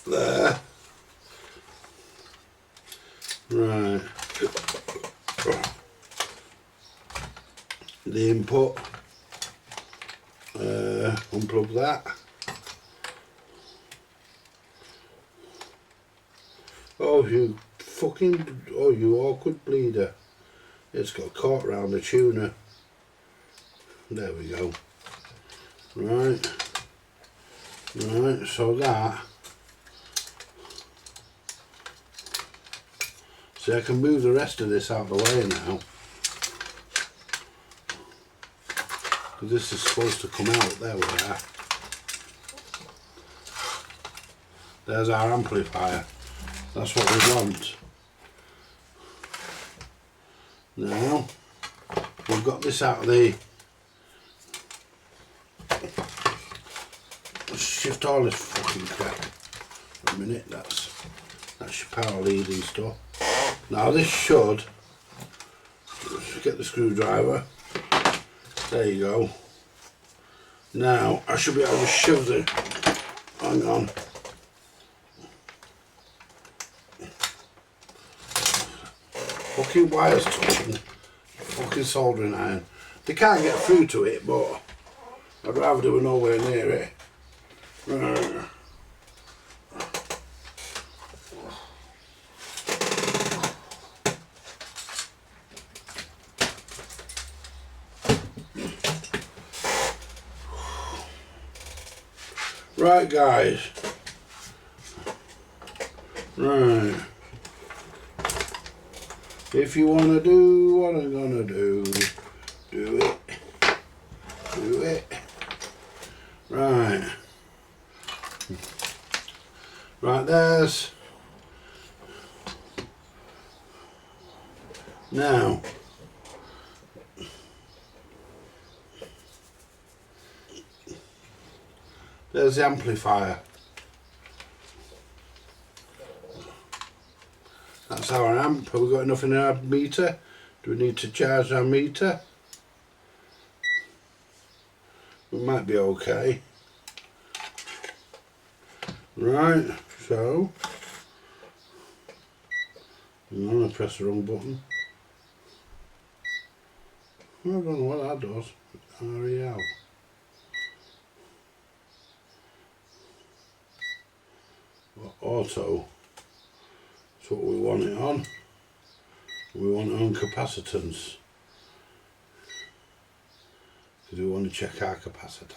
Speaker 1: there. Right. The input. Unplug that. Oh, you fucking, oh, you awkward bleeder. It's got caught round the tuner. There we go. Right. Right, so that. See, I can move the rest of this out of the way now. This is supposed to come out. There we are. There's our amplifier. That's what we want. Now, we've got this out of the... Let's shift all this fucking crap. A minute, that's your power lead and stuff. Now this should... Let's get the screwdriver. There you go. Now I should be able to shove the, hang on. Fucking wires touching, fucking soldering iron. They can't get through to it, but I'd rather do it nowhere near it. Right guys, right, if you want to do what I'm going to do it, right, there's, now, there's the amplifier. That's our amp. Have we got enough in our meter? Do we need to charge our meter? We might be okay. Right, so I'm going to press the wrong button. I don't know what that does. REL. Auto. That's what we want it on. We want it on capacitance. Because we want to check our capacitors.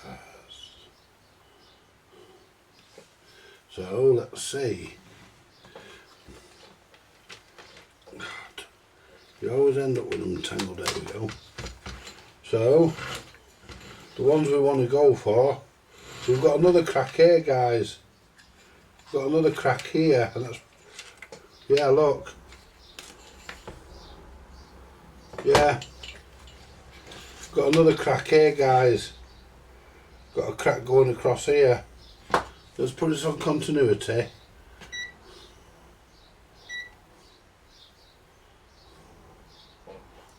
Speaker 1: So let's see. God, you always end up with them tangled. There we go. So the ones we want to go for. So we've got another crack here, guys. We've got another crack here, and that's, yeah, look. Yeah. Got another crack here, guys. Got a crack going across here. Let's put this on continuity.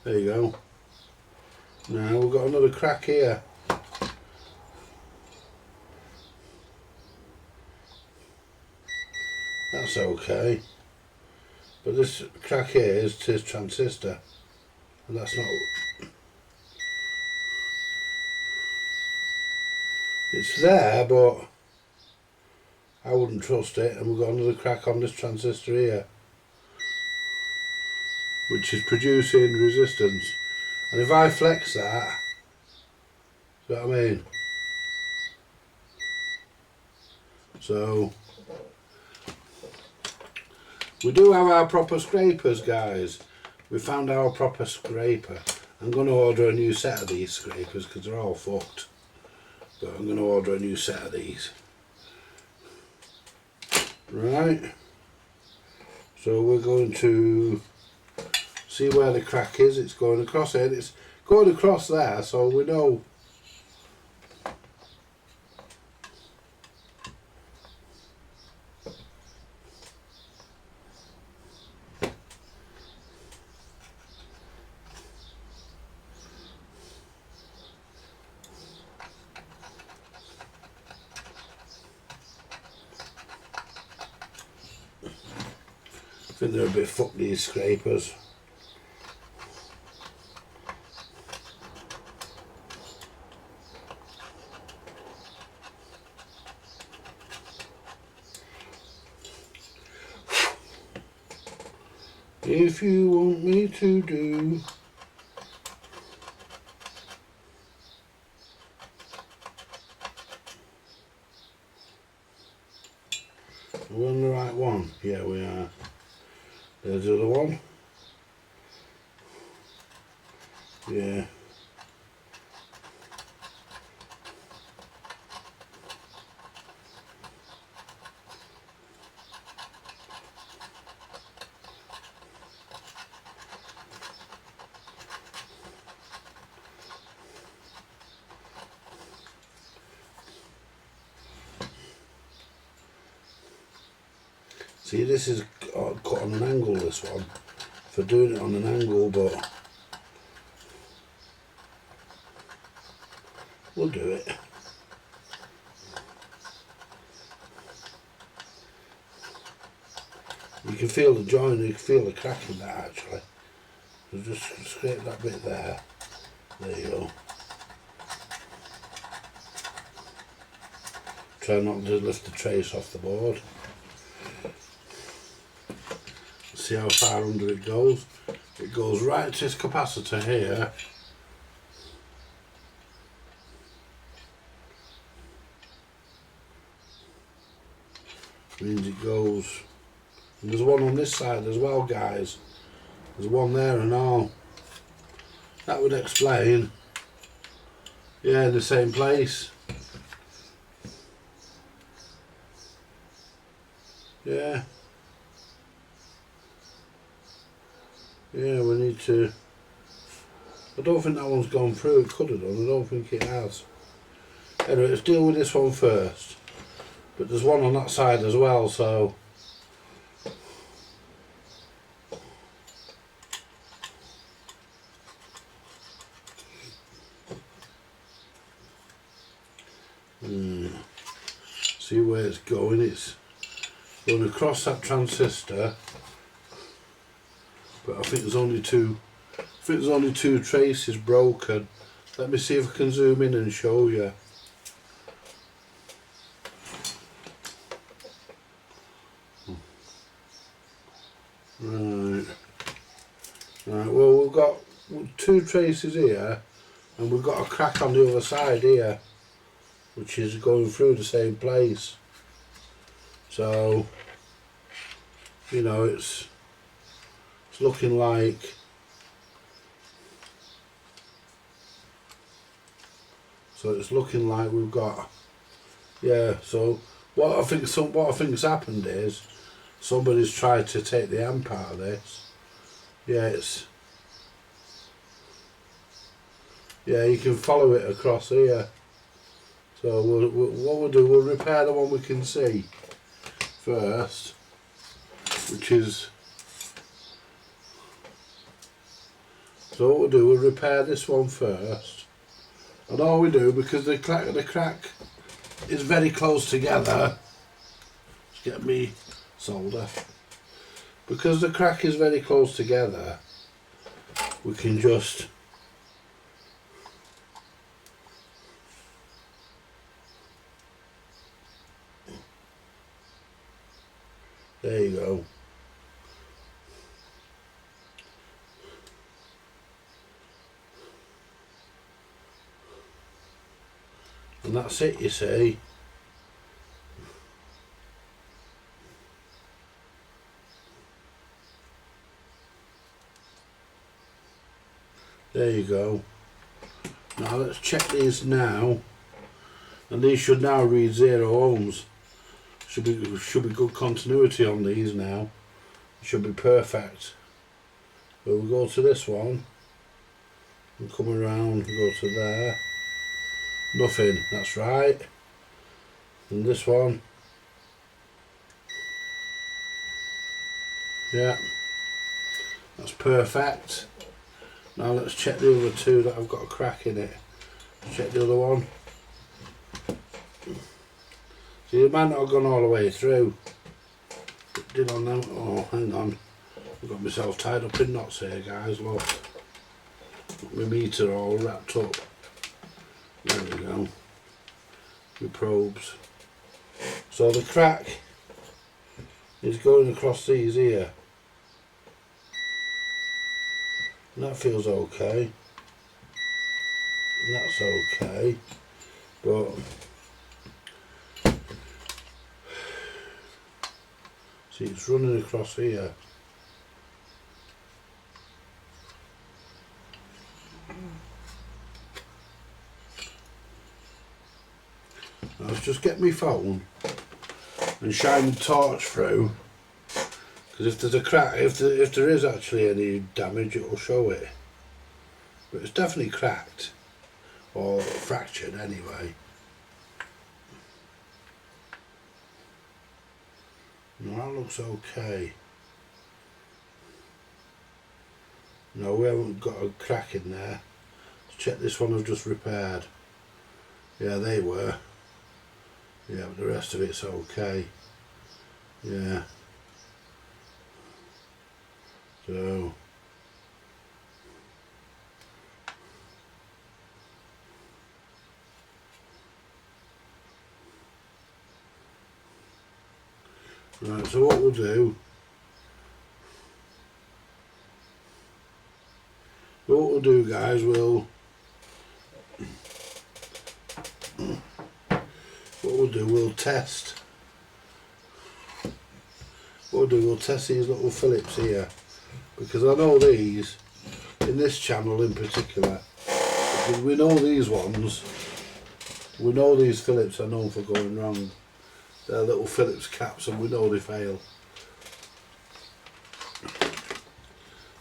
Speaker 1: There you go. Now we've got another crack here. That's okay. But this crack here is his transistor. And that's not... It's there, but I wouldn't trust it. And we've got another crack on this transistor here, which is producing resistance. And if I flex that, see what I mean? So we do have our proper scrapers, guys. We found our proper scraper. I'm going to order a new set of these scrapers because they're all fucked. But I'm going to order a new set of these. Right. So we're going to see where the crack is. It's going across it. It's going across there, so we know. I think they're a bit fucked, these scrapers. If you want me to do... Are we on the right one? Yeah, we are. There's the other one. Yeah. See, this is cut on an angle, this one, for doing it on an angle, but we'll do it. You can feel the joint, you can feel the crack in that actually. So just scrape that bit there. There you go. Try not to lift the trace off the board. See how far under it goes. It goes right to its capacitor here. Means it goes. And there's one on this side as well, guys. There's one there and all. That would explain. Yeah, in the same place. Yeah. Yeah, we need to... I don't think that one's gone through. It could have done. I don't think it has. Anyway, let's deal with this one first. But there's one on that side as well, so... See where it's going. It's going across that transistor. But I think there's only two. I think there's only two traces broken. Let me see if I can zoom in and show you. Right. Right. Well, we've got two traces here, and we've got a crack on the other side here, which is going through the same place. So, you know, it's looking like we've got, yeah. So what I think's happened is somebody's tried to take the amp out of this. Yeah, you can follow it across here. So what we'll do, we'll repair the one we can see first, which is, so what we'll do, we'll repair this one first. And all we do, because the crack is very close together, let's get me solder. Because the crack is very close together, we can just there you go. And that's it, you see. There you go. Now let's check these now. And these should now read 0 ohms. Should be good continuity on these now. Should be perfect. But we'll go to this one and come around and go to there. Nothing, that's right. And this one, yeah, that's perfect. Now let's check the other two that have got a crack in it. Check the other one. See, it might not have gone all the way through. It did on them. Oh, hang on. I've got myself tied up in knots here, guys. Look. Got my meter all wrapped up. There we go. My probes. So the crack is going across these here. And that feels okay. And that's okay. But see, it's running across here. Now let's just get my phone and shine the torch through, because if there's a crack, if there is actually any damage, it will show it. But it's definitely cracked or fractured anyway. No, that looks okay. No, we haven't got a crack in there. Let's check this one I've just repaired. Yeah, they were. Yeah, but the rest of it's okay. Yeah. So right, so what we'll do guys, we'll test. We'll test these little Phillips here, because I know these, in this channel in particular, because we know these ones, we know these Phillips are known for going wrong. They're little Phillips caps and we know they fail.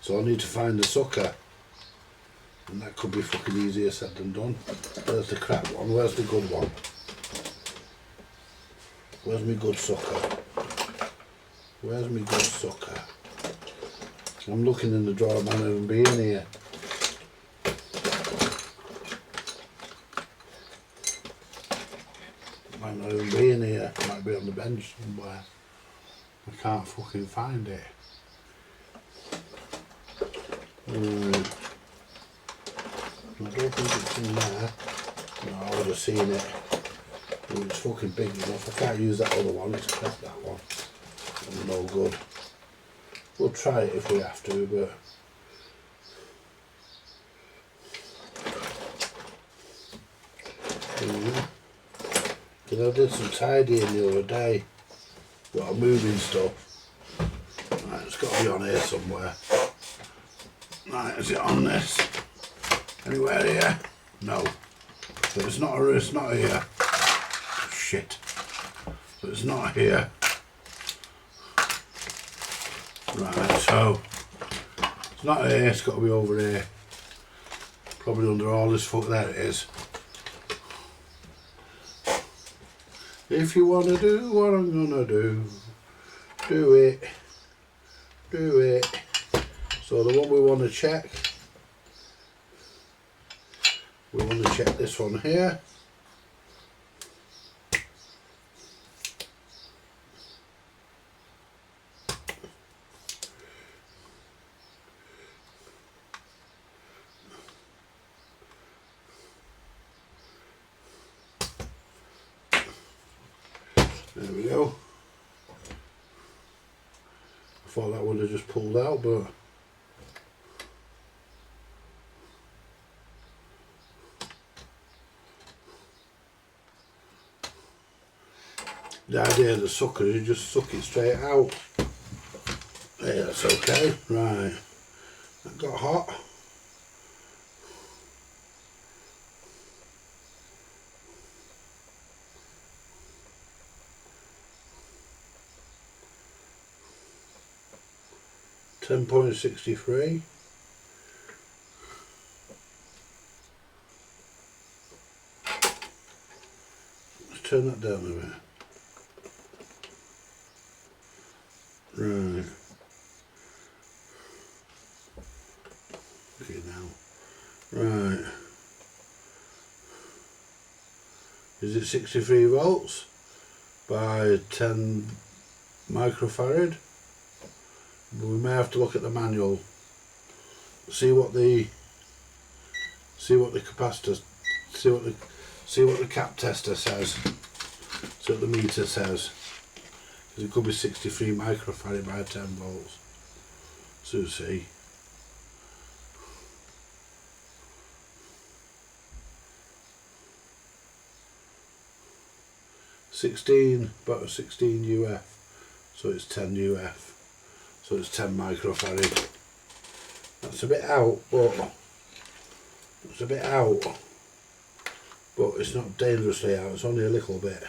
Speaker 1: So I need to find the sucker, and that could be fucking easier said than done. There's the crap one, where's the good one? Where's my good sucker? Where's my good sucker? I'm looking in the drawer, might not even be in here. Might not even be in here, might be on the bench somewhere. I can't fucking find it. I don't think it's in there. No, I would have seen it. It's fucking big enough. I can't use that other one, it's crap that one. It's no good. We'll try it if we have to, but because I did some tidying the other day. Got a moving stuff. Right, it's got to be on here somewhere. Right, is it on this? Anywhere here? No. So it's not here. Shit. So it's not here. Right, so it's not here, it's got to be over here. Probably under all this foot. There it is. If you want to do what I'm going to do it. Do it. So the one we want to check, we want to check this one here. There we go. I thought that would have just pulled out, but the idea of the sucker is you just suck it straight out. Yeah, that's okay. Right. That got hot. $10.63. Let's turn that down a bit. Right. Okay now. Right. Is it 63 volts by 10 microfarad? But we may have to look at the manual. See what the capacitor, see what the cap tester says. See what the meter says. Because it could be 63 microfarad by 10 volts. So see. About 16 UF, so it's 10 UF, so it's 10 microfarad. That's a bit out, but it's not dangerously out. It's only a little bit.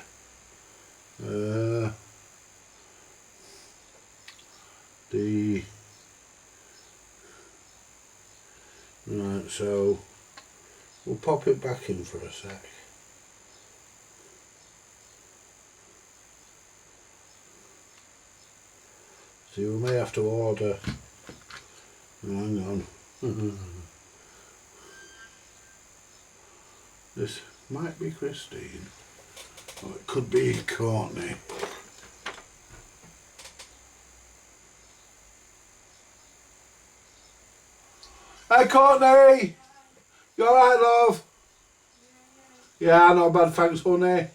Speaker 1: Right, so we'll pop it back in for a sec. So we may have to order. Hang on. This might be Christine, or it could be Courtney. Hi Courtney! You alright, love? Yeah, not bad, thanks, honey.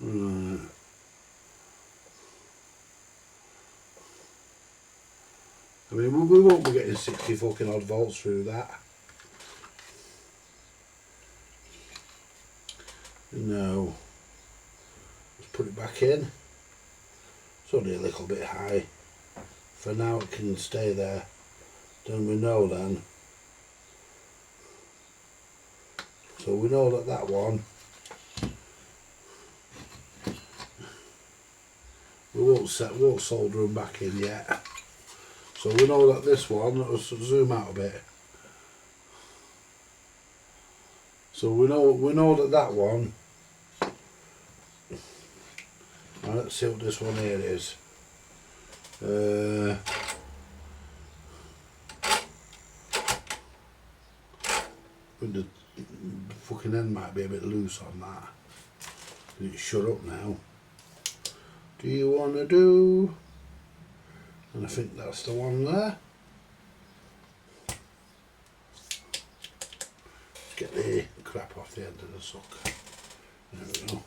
Speaker 1: Right. I mean, we won't be getting 60 fucking odd volts through that. No. Let's put it back in. It's only a little bit high. For now it can stay there. Then we know then. So we know that that one, we won't solder them back in yet. So we know that this one, let's zoom out a bit. So we know that that one. Now let's see what this one here is. The fucking end might be a bit loose on that. It's shut up now. Do you want to do? And I think that's the one there. Let's get the crap off the end of the sucker. There we go.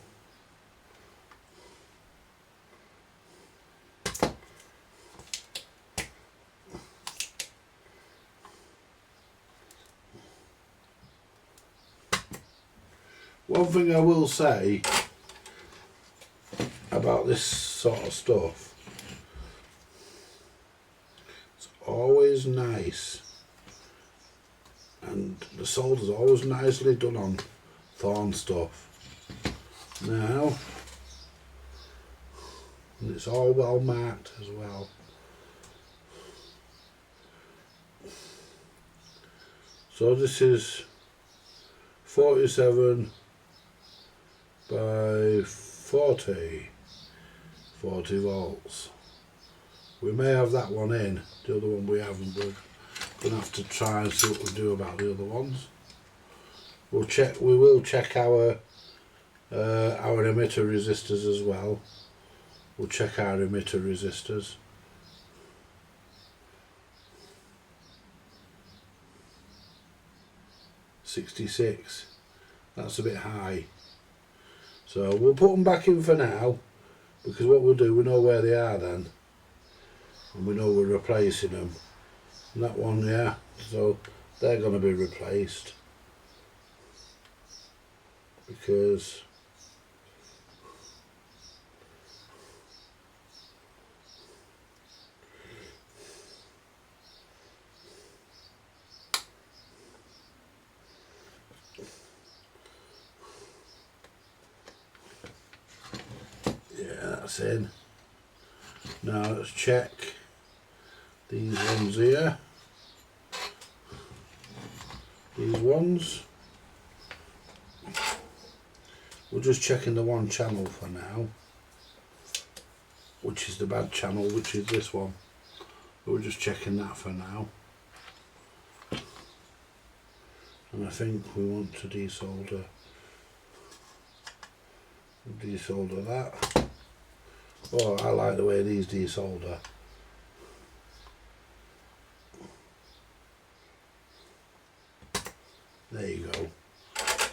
Speaker 1: One thing I will say about this sort of stuff, it's always nice, and the solder's always nicely done on thorn stuff. Now, and it's all well marked as well. So this is 47 by 40 volts. We may have that one in, the other one we haven't. We're going to have to try and see what we do about the other ones. We will check our emitter resistors as well. We'll check our emitter resistors. $66. That's a bit high. So we'll put them back in for now, because what we'll do, we know where they are then, and we know we're replacing them. And that one, yeah, so they're going to be replaced, because that's in. Now let's check these ones here. These ones. We're just checking the one channel for now, which is the bad channel, which is this one. But we're just checking that for now. And I think we want to desolder that. Oh, I like the way these desolder. There you go.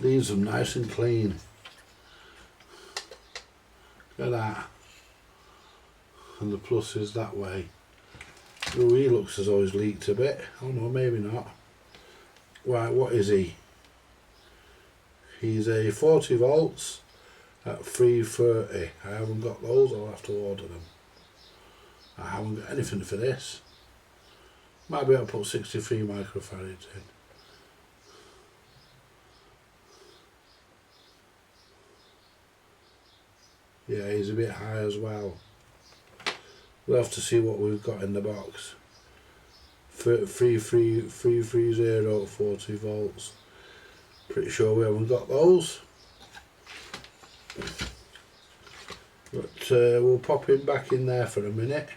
Speaker 1: Leaves them nice and clean. Look at that. And the plus is that way. Oh, he looks as though he's leaked a bit. Oh no, maybe not. Right, what is he? He's a 40 volts at 330. I haven't got those, I'll have to order them. I haven't got anything for this. Might be able to put 63 microfarads in. Yeah, he's a bit high as well. We'll have to see what we've got in the box. 330 40 volts. Pretty sure we haven't got those. But we'll pop him back in there for a minute,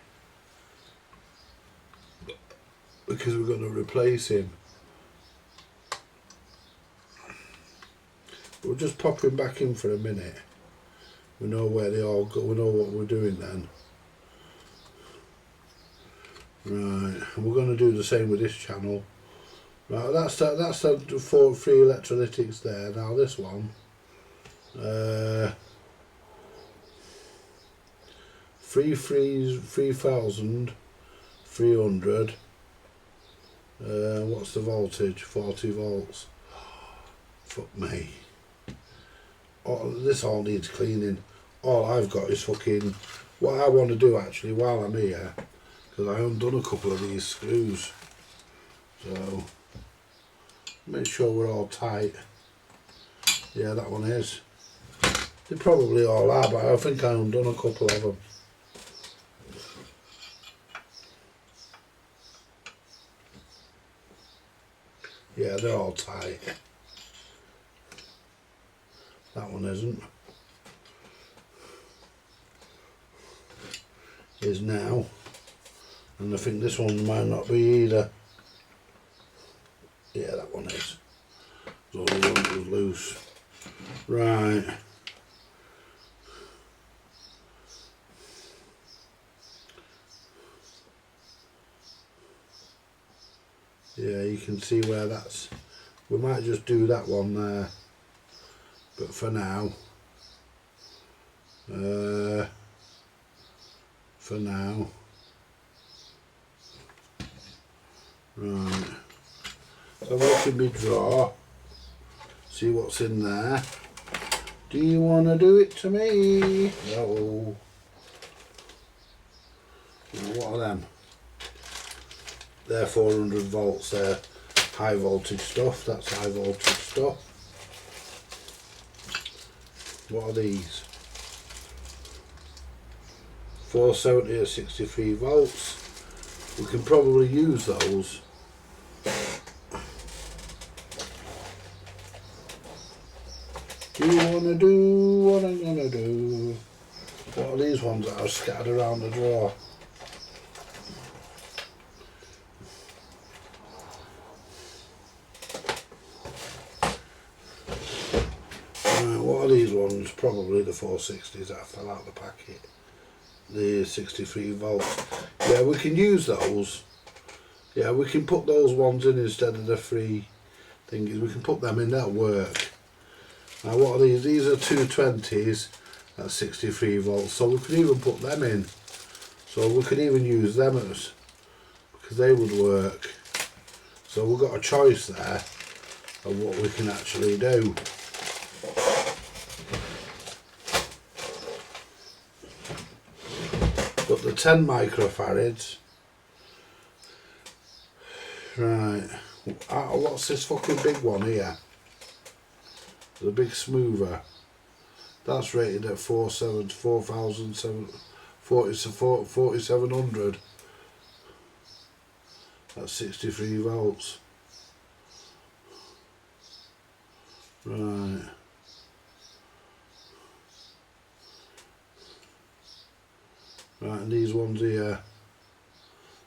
Speaker 1: because we're going to replace him. we'll just pop him back in for a minute. We know where they all go, we know what we're doing then. Right, and we're going to do the same with this channel. Right, that's the 3 electrolytics there. Now this one, 3,300. What's the voltage? 40 volts. Fuck me. This all needs cleaning. All I've got is fucking... What I want to do actually while I'm here, because I haven't done a couple of these screws. So, make sure we're all tight. Yeah, that one is. They probably all are, but I think I haven't done a couple of them. Yeah, they're all tight. That one isn't. Is now. And I think this one might not be either. Yeah, that one is. So the one that was loose. Right. Yeah, you can see where that's... We might just do that one there. But for now... Right. So look in my drawer. See what's in there. Do you want to do it to me? No. Now, what are them? They're 400 volts. They're high voltage stuff. That's high voltage stuff. What are these? 470 at 63 volts. We can probably use those. Do you want to do what I'm going to do? What are these ones that are scattered around the drawer? What are these ones? Probably the 460s that fell out of the packet. The 63 volts. Yeah, we can use those. Yeah, we can put those ones in instead of the 3 thingies. We can put them in, that'll work. Now what are these? These are 220s at 63 volts. So we could even put them in. So we could even use them as, because they would work. So we've got a choice there of what we can actually do. But the 10 microfarads, right, what's this fucking big one here? The big smoother. That's rated at 4700. That's 63 volts. Right. Right, and these ones here.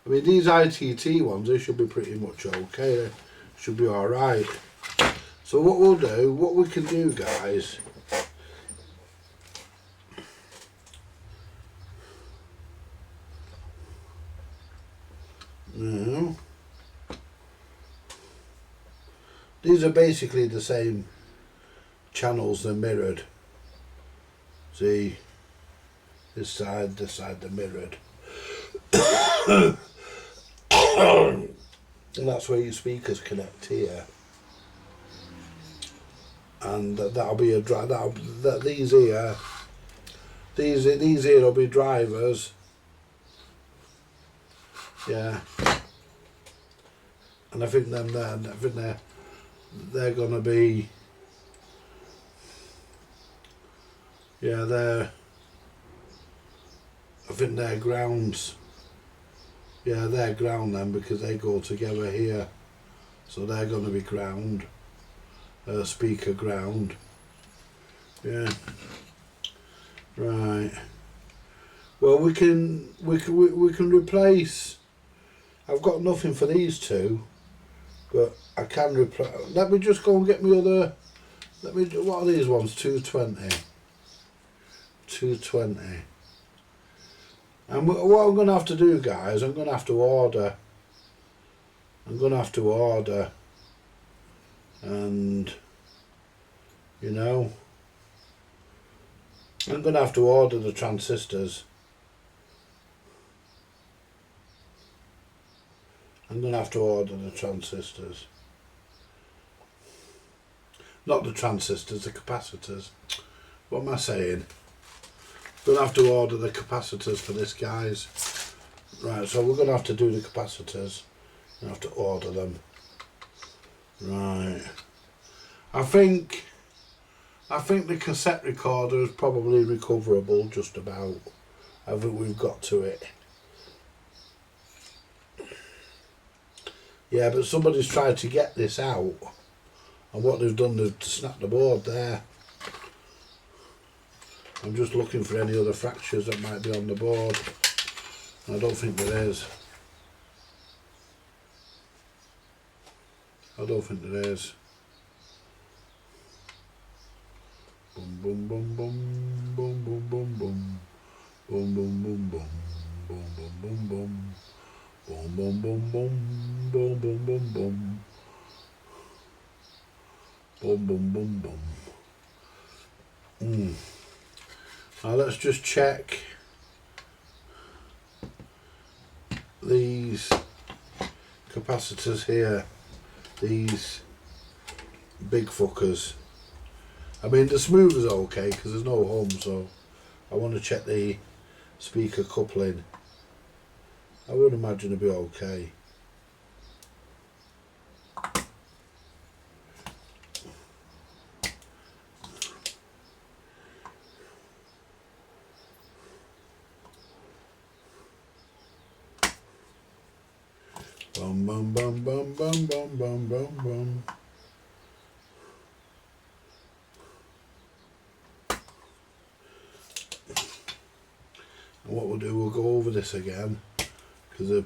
Speaker 1: I mean, these ITT ones, they should be pretty much okay. They should be alright. So what we'll do, what we can do, guys, now, these are basically the same channels, they're mirrored. See, this side, they're mirrored. And that's where your speakers connect here. And that'll be a these here will be drivers. Yeah. And I think they're gonna be, yeah, I think they're grounds. Yeah, they're ground then, because they go together here. So they're going to be ground. Speaker ground. Yeah. Right. Well, we can replace. I've got nothing for these two, but I can replace. Let me just go and get my Let me do, what are these ones? 220. 220. And what I'm going to have to do, guys, I'm going to have to order. And, you know, I'm going to have to order the transistors. Not the transistors, the capacitors. What am I saying? Going to have to order the capacitors for this, guys. Right, so we're going to have to do the capacitors. We're going to have to order them. Right. I think the cassette recorder is probably recoverable, just about. I think we've got to it. Yeah, but somebody's tried to get this out, and what they've done, they've snapped the board there. I'm just looking for any other fractures that might be on the board. I don't think there is. Boom, boom, boom, boom, boom, boom, boom, boom, boom, boom, boom, boom, boom, boom, boom, boom. Boom, boom, boom, boom, boom, boom, boom, boom. Boom, boom, boom, boom. Now let's just check these capacitors here. These big fuckers. I mean, the smooth is okay because there's no hum, so I want to check the speaker coupling. I would imagine it'd be okay. Bum bum bum bum bum bum bum bum bum. And what we'll do, we'll go over this again because there's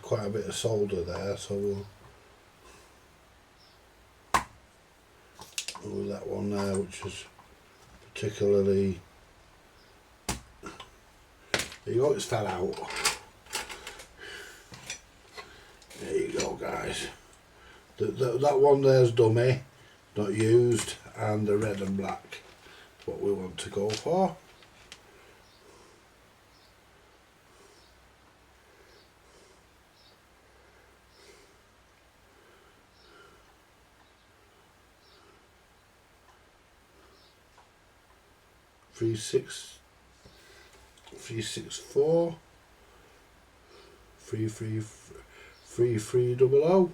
Speaker 1: quite a bit of solder there, so we'll with that one there, which is particularly, there you go, it's fell out. There you go, guys. That one there's dummy, not used, and the red and black is what we want to go for. Three six 364 3300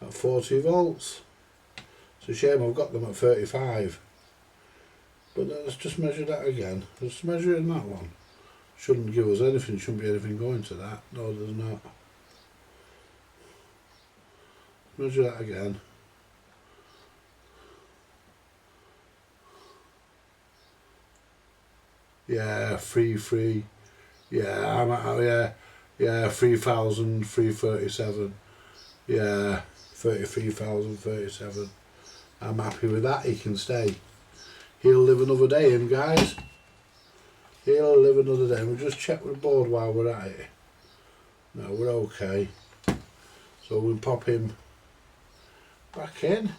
Speaker 1: at 40 volts. It's a shame I've got them at 35, but let's just measure that again. Let's measure it in that one. Shouldn't give us anything, shouldn't be anything going to that. No, there's not. Measure that again. Yeah, 3. Yeah, I'm at, yeah, 3,337. Yeah, 33,037. I'm happy with that. He can stay. He'll live another day, him, guys. He'll live another day. We'll just check the board while we're at it. No, we're okay. So we'll pop him back in.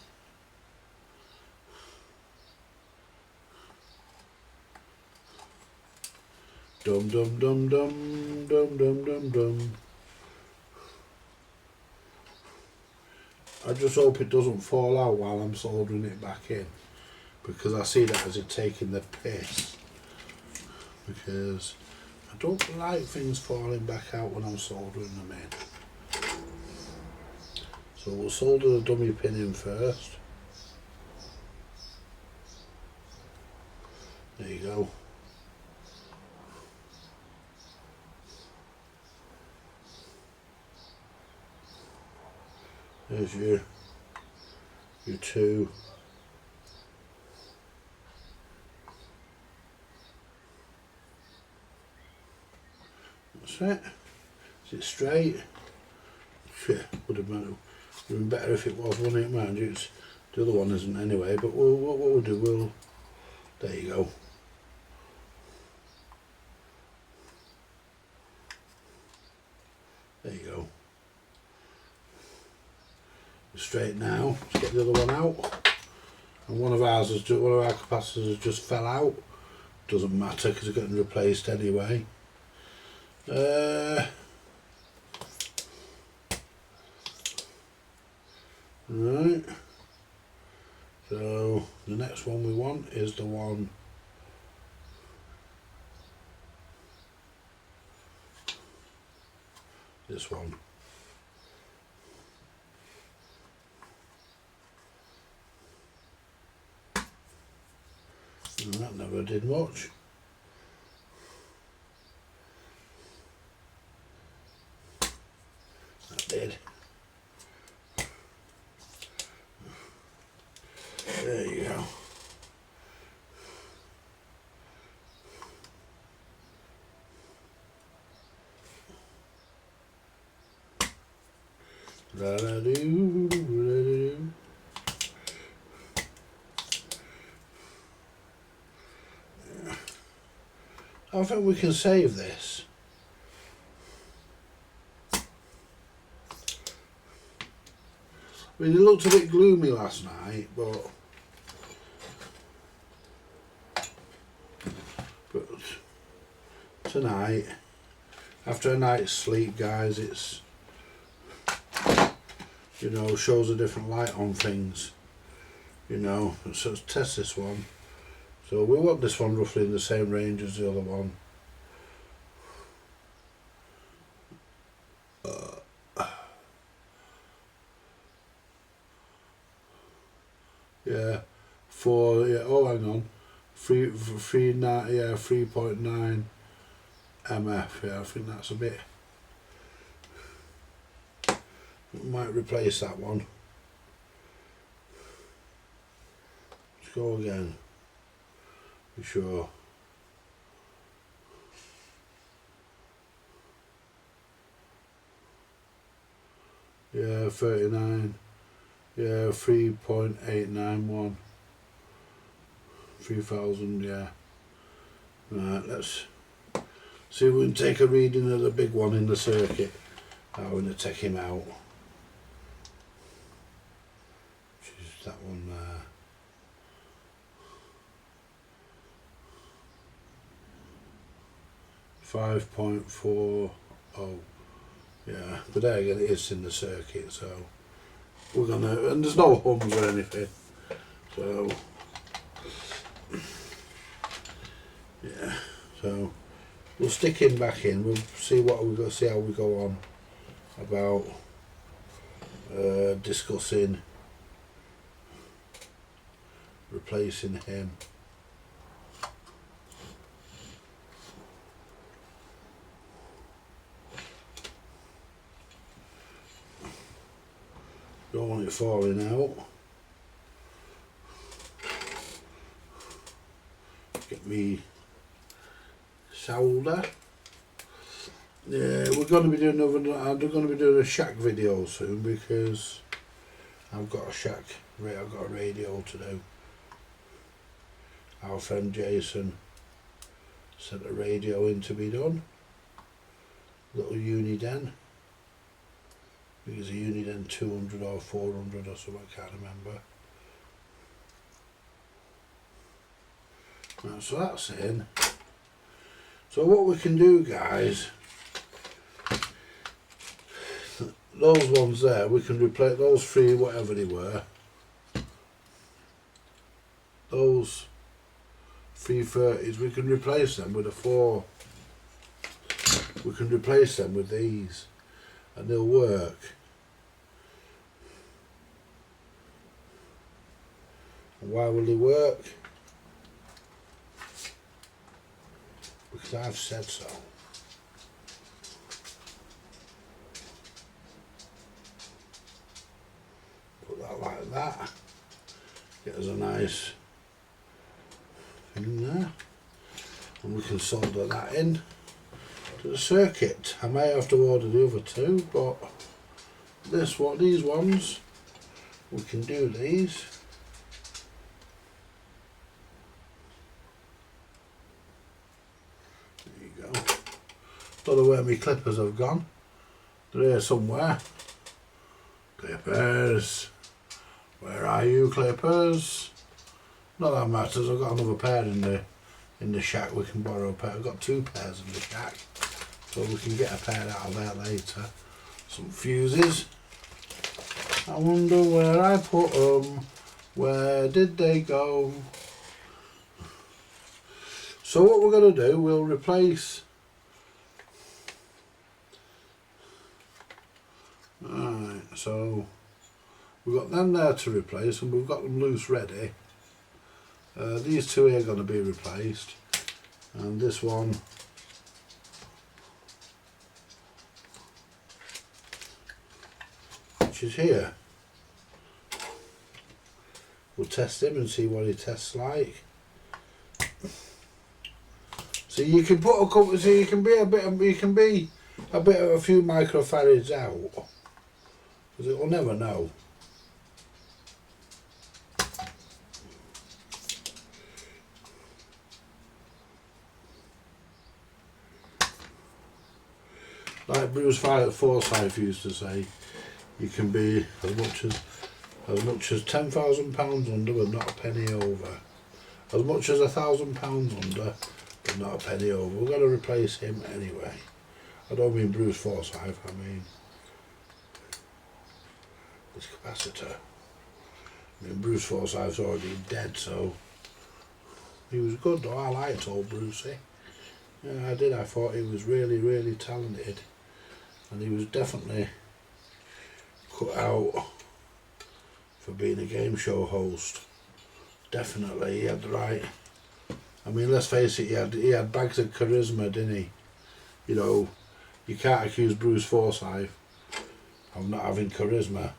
Speaker 1: Dum dum dum dum dum dum dum dum. I just hope it doesn't fall out while I'm soldering it back in, because I see that as it taking the piss, because I don't like things falling back out when I'm soldering them in. So we'll solder the dummy pin in first. There you go. There's your two. That's it. Is it straight? Shit, would have been better if it was, wouldn't it, man? The other one isn't anyway, but what we'll do, there you go. There you go. Straight now. Let's get the other one out. And one of our capacitors has just fell out. Doesn't matter because it's getting replaced anyway. Right. So the next one we want is the one this one. And that never did much. That did. There you go. Da-da-doo. I think we can save this. I mean, it looked a bit gloomy last night, but tonight, after a night's sleep, guys, it's, you know, shows a different light on things, you know. So let's test this one. So we want this one roughly in the same range as the other one. Yeah, oh hang on, 3.9 MF, yeah, I think that's a bit, we might replace that one. Let's go again, be sure. Yeah, 39. Yeah, 3.891. 3,000, yeah. Right, let's see if we can take a reading of the big one in the circuit. I'm going to take him out. Which is that one there. .40. Yeah, but there again it is in the circuit, so we're gonna, and there's no hums or anything, so yeah, so we'll stick him back in. We'll see what we got, see how we go on about discussing replacing him. Don't want it falling out. Get me solder. Yeah, we're going to be doing I'm going to be doing a shack video soon because I've got a shack. I've got a radio to do. Our friend Jason sent a radio in to be done. Little Uniden. I think it's a Uniden 200 or 400 or something, I can't remember. Right, so that's in. So what we can do, guys, those ones there, we can replace those three, whatever they were. Those 330s, we can replace them with a 4. We can replace them with these, and they'll work. And why will they work? Because I've said so. Put that like that. Get us a nice thing there. And we can solder that in to the circuit. I may have to order the other two, but these ones, we can do these. know where my clippers have gone. They're here somewhere. Clippers. Where are you, clippers? Not that matters. I've got another pair in the shack. We can borrow a pair. I've got 2 pairs in the shack, so we can get a pair out of there later. Some fuses. I wonder where I put them. Where did they go? So what we're going to do, we'll replace. Right, so we've got them there to replace, and we've got them loose ready. These 2 here are going to be replaced, and this one which is here. We'll test him and see what he tests like. So you can put a couple. So you can be a bit of a few microfarads out, because it will never know. Like Bruce Forsyth used to say, you can be as much as £10,000 under, but not a penny over. As much as £1,000 under, but not a penny over. We're going to replace him anyway. I don't mean Bruce Forsyth. I mean this capacitor. I mean Bruce Forsyth's already dead, so he was good though. I liked old Brucey. Yeah, I did. I thought he was really, really talented. And he was definitely cut out for being a game show host. Definitely, he had the right. I mean, let's face it, he had bags of charisma, didn't he? You know, you can't accuse Bruce Forsyth of not having charisma.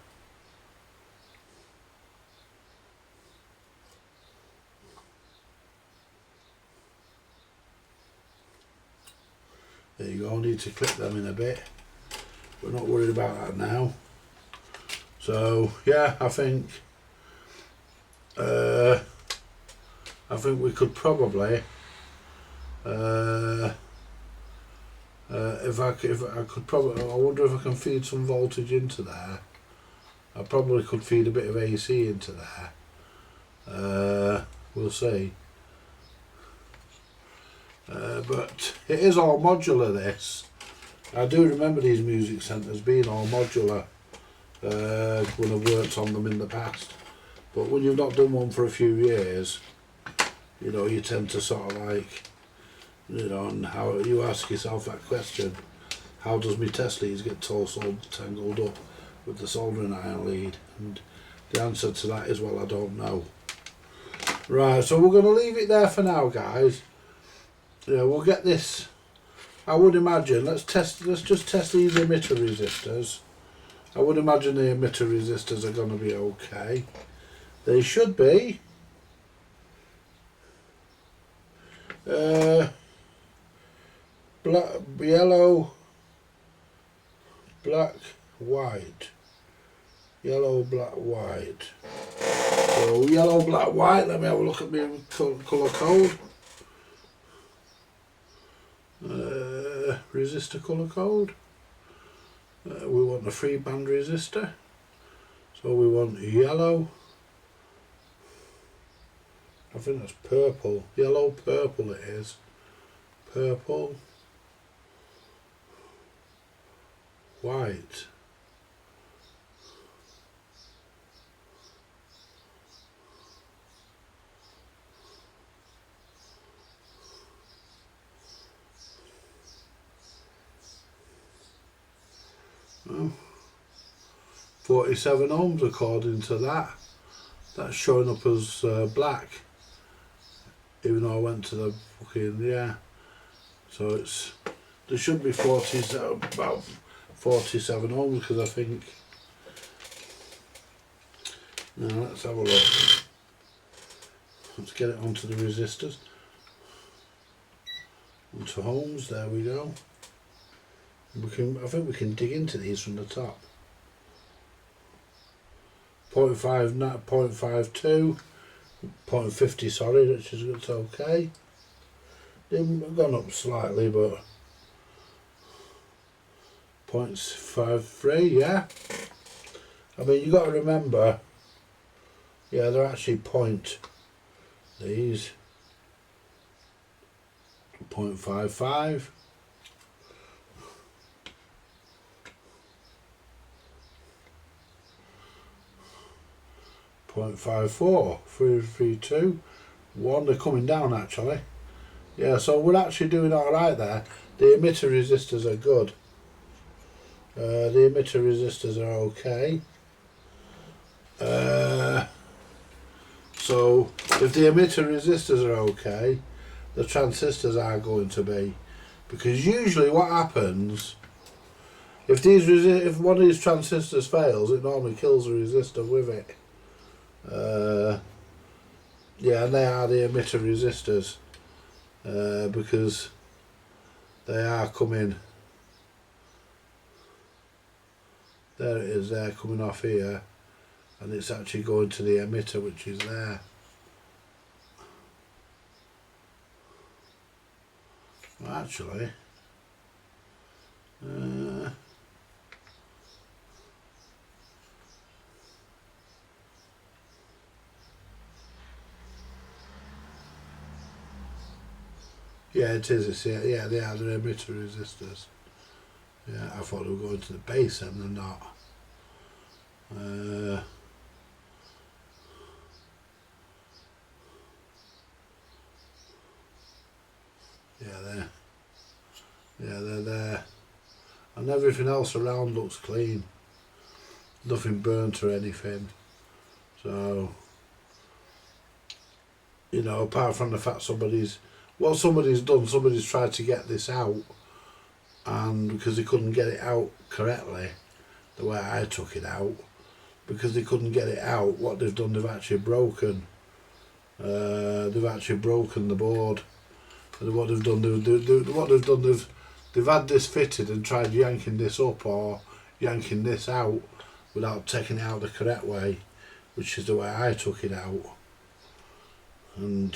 Speaker 1: There you go. Need to clip them in a bit. We're not worried about that now. So yeah, I think we could probably if I could probably, I wonder if I can feed some voltage into there. I probably could feed a bit of AC into there. We'll see. But it is all modular, this. I do remember these music centres being all modular when I've worked on them in the past. But when you've not done one for a few years, you know, you tend to sort of like, you know, and how you ask yourself that question, how does my test leads get tangled up with the soldering iron lead? And the answer to that is, well, I don't know. Right, so we're going to leave it there for now, guys. Yeah, we'll get this. I would imagine, let's just test these emitter resistors. I would imagine the emitter resistors are going to be okay. They should be. Black, yellow, black, white. Yellow, black, white. So yellow, black, white. Let me have a look at my colour code. Resistor colour code. We want a 3-band resistor, so we want yellow. I think that's purple. Yellow, purple it is. Purple, white. Oh, 47 ohms according to that. That's showing up as black, even though I went to the fucking, yeah. So it's, there should be about 47 ohms, because I think, now let's have a look. Let's get it onto the resistors. Onto ohms, there we go. I think we can dig into these from the top. 0.5, 0.52, 0.50, sorry, which is it's okay. They've gone up slightly, but 0.53, yeah. I mean, you got to remember, yeah, they're actually these 0.55. 0.54, 332, 1, they're coming down actually. Yeah, so we're actually doing alright there. The emitter resistors are good. The emitter resistors are okay. So if the emitter resistors are okay, the transistors are going to be. Because usually what happens, if one of these transistors fails, it normally kills the resistor with it. Yeah, and they are the emitter resistors, because they are coming, there it is, they're coming off here, and it's actually going to the emitter which is there. Well, actually, yeah, it is. Yeah, they are the emitter resistors. Yeah, I thought they were going to the base and they're not. Yeah, they're there. And everything else around looks clean. Nothing burnt or anything. So, you know, apart from the fact somebody's tried to get this out, and because they couldn't get it out correctly, the way I took it out, because they couldn't get it out, what they've done, they've actually broken the board. And what they've done, they've had this fitted and tried yanking this up or yanking this out without taking it out the correct way, which is the way I took it out. And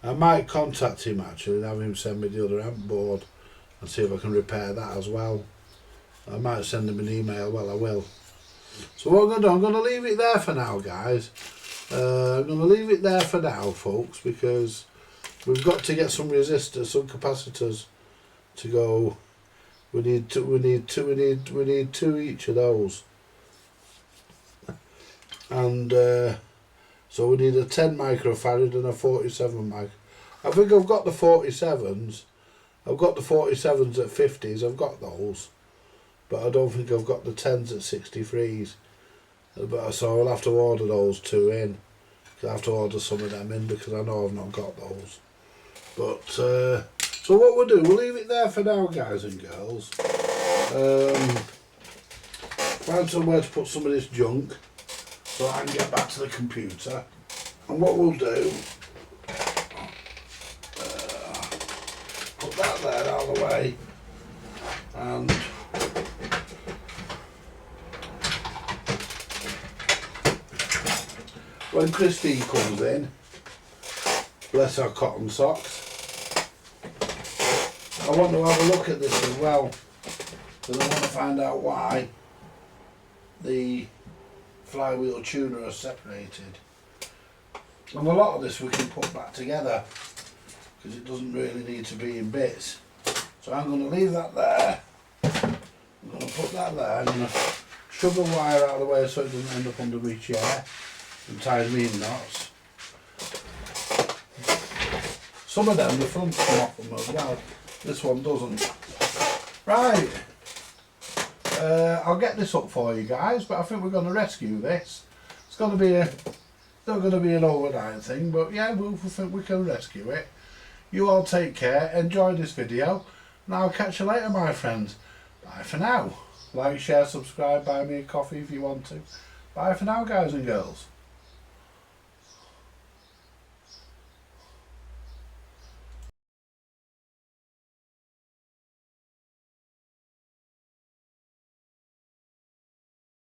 Speaker 1: I might contact him actually and have him send me the other amp board and see if I can repair that as well. I might send him an email, well I will. So what I'm going to do, I'm going to leave it there for now, guys. I'm going to leave it there for now, folks, because we've got to get some resistors, some capacitors to go. We need two each of those. And so we need a 10 microfarad and a 47 micro. I think I've got the 47s. I've got the 47s at 50s, I've got those. But I don't think I've got the 10s at 63s. So I'll have to order those two in. I have to order some of them in because I know I've not got those. But, so what we'll do, we'll leave it there for now, guys and girls. Find somewhere to put some of this junk so I can get back to the computer. And what we'll do, put that there out of the way, and when Christine comes in, bless her cotton socks, I want to have a look at this as well, because I want to find out why the flywheel tuner are separated. And a lot of this we can put back together, because it doesn't really need to be in bits. So I'm going to leave that there. I'm going to put that there. I'm going to shove the wire out of the way so it doesn't end up under my chair and tie me in knots. Some of them, the fronts come off them as well. This one doesn't. Right. I'll get this up for you guys, but I think we're going to rescue this. It's going to be not going to be an overnight thing, but yeah, we think we can rescue it. You all take care, enjoy this video, and I'll catch you later, my friends. Bye for now. Like, share, subscribe, buy me a coffee if you want to. Bye for now, guys and girls.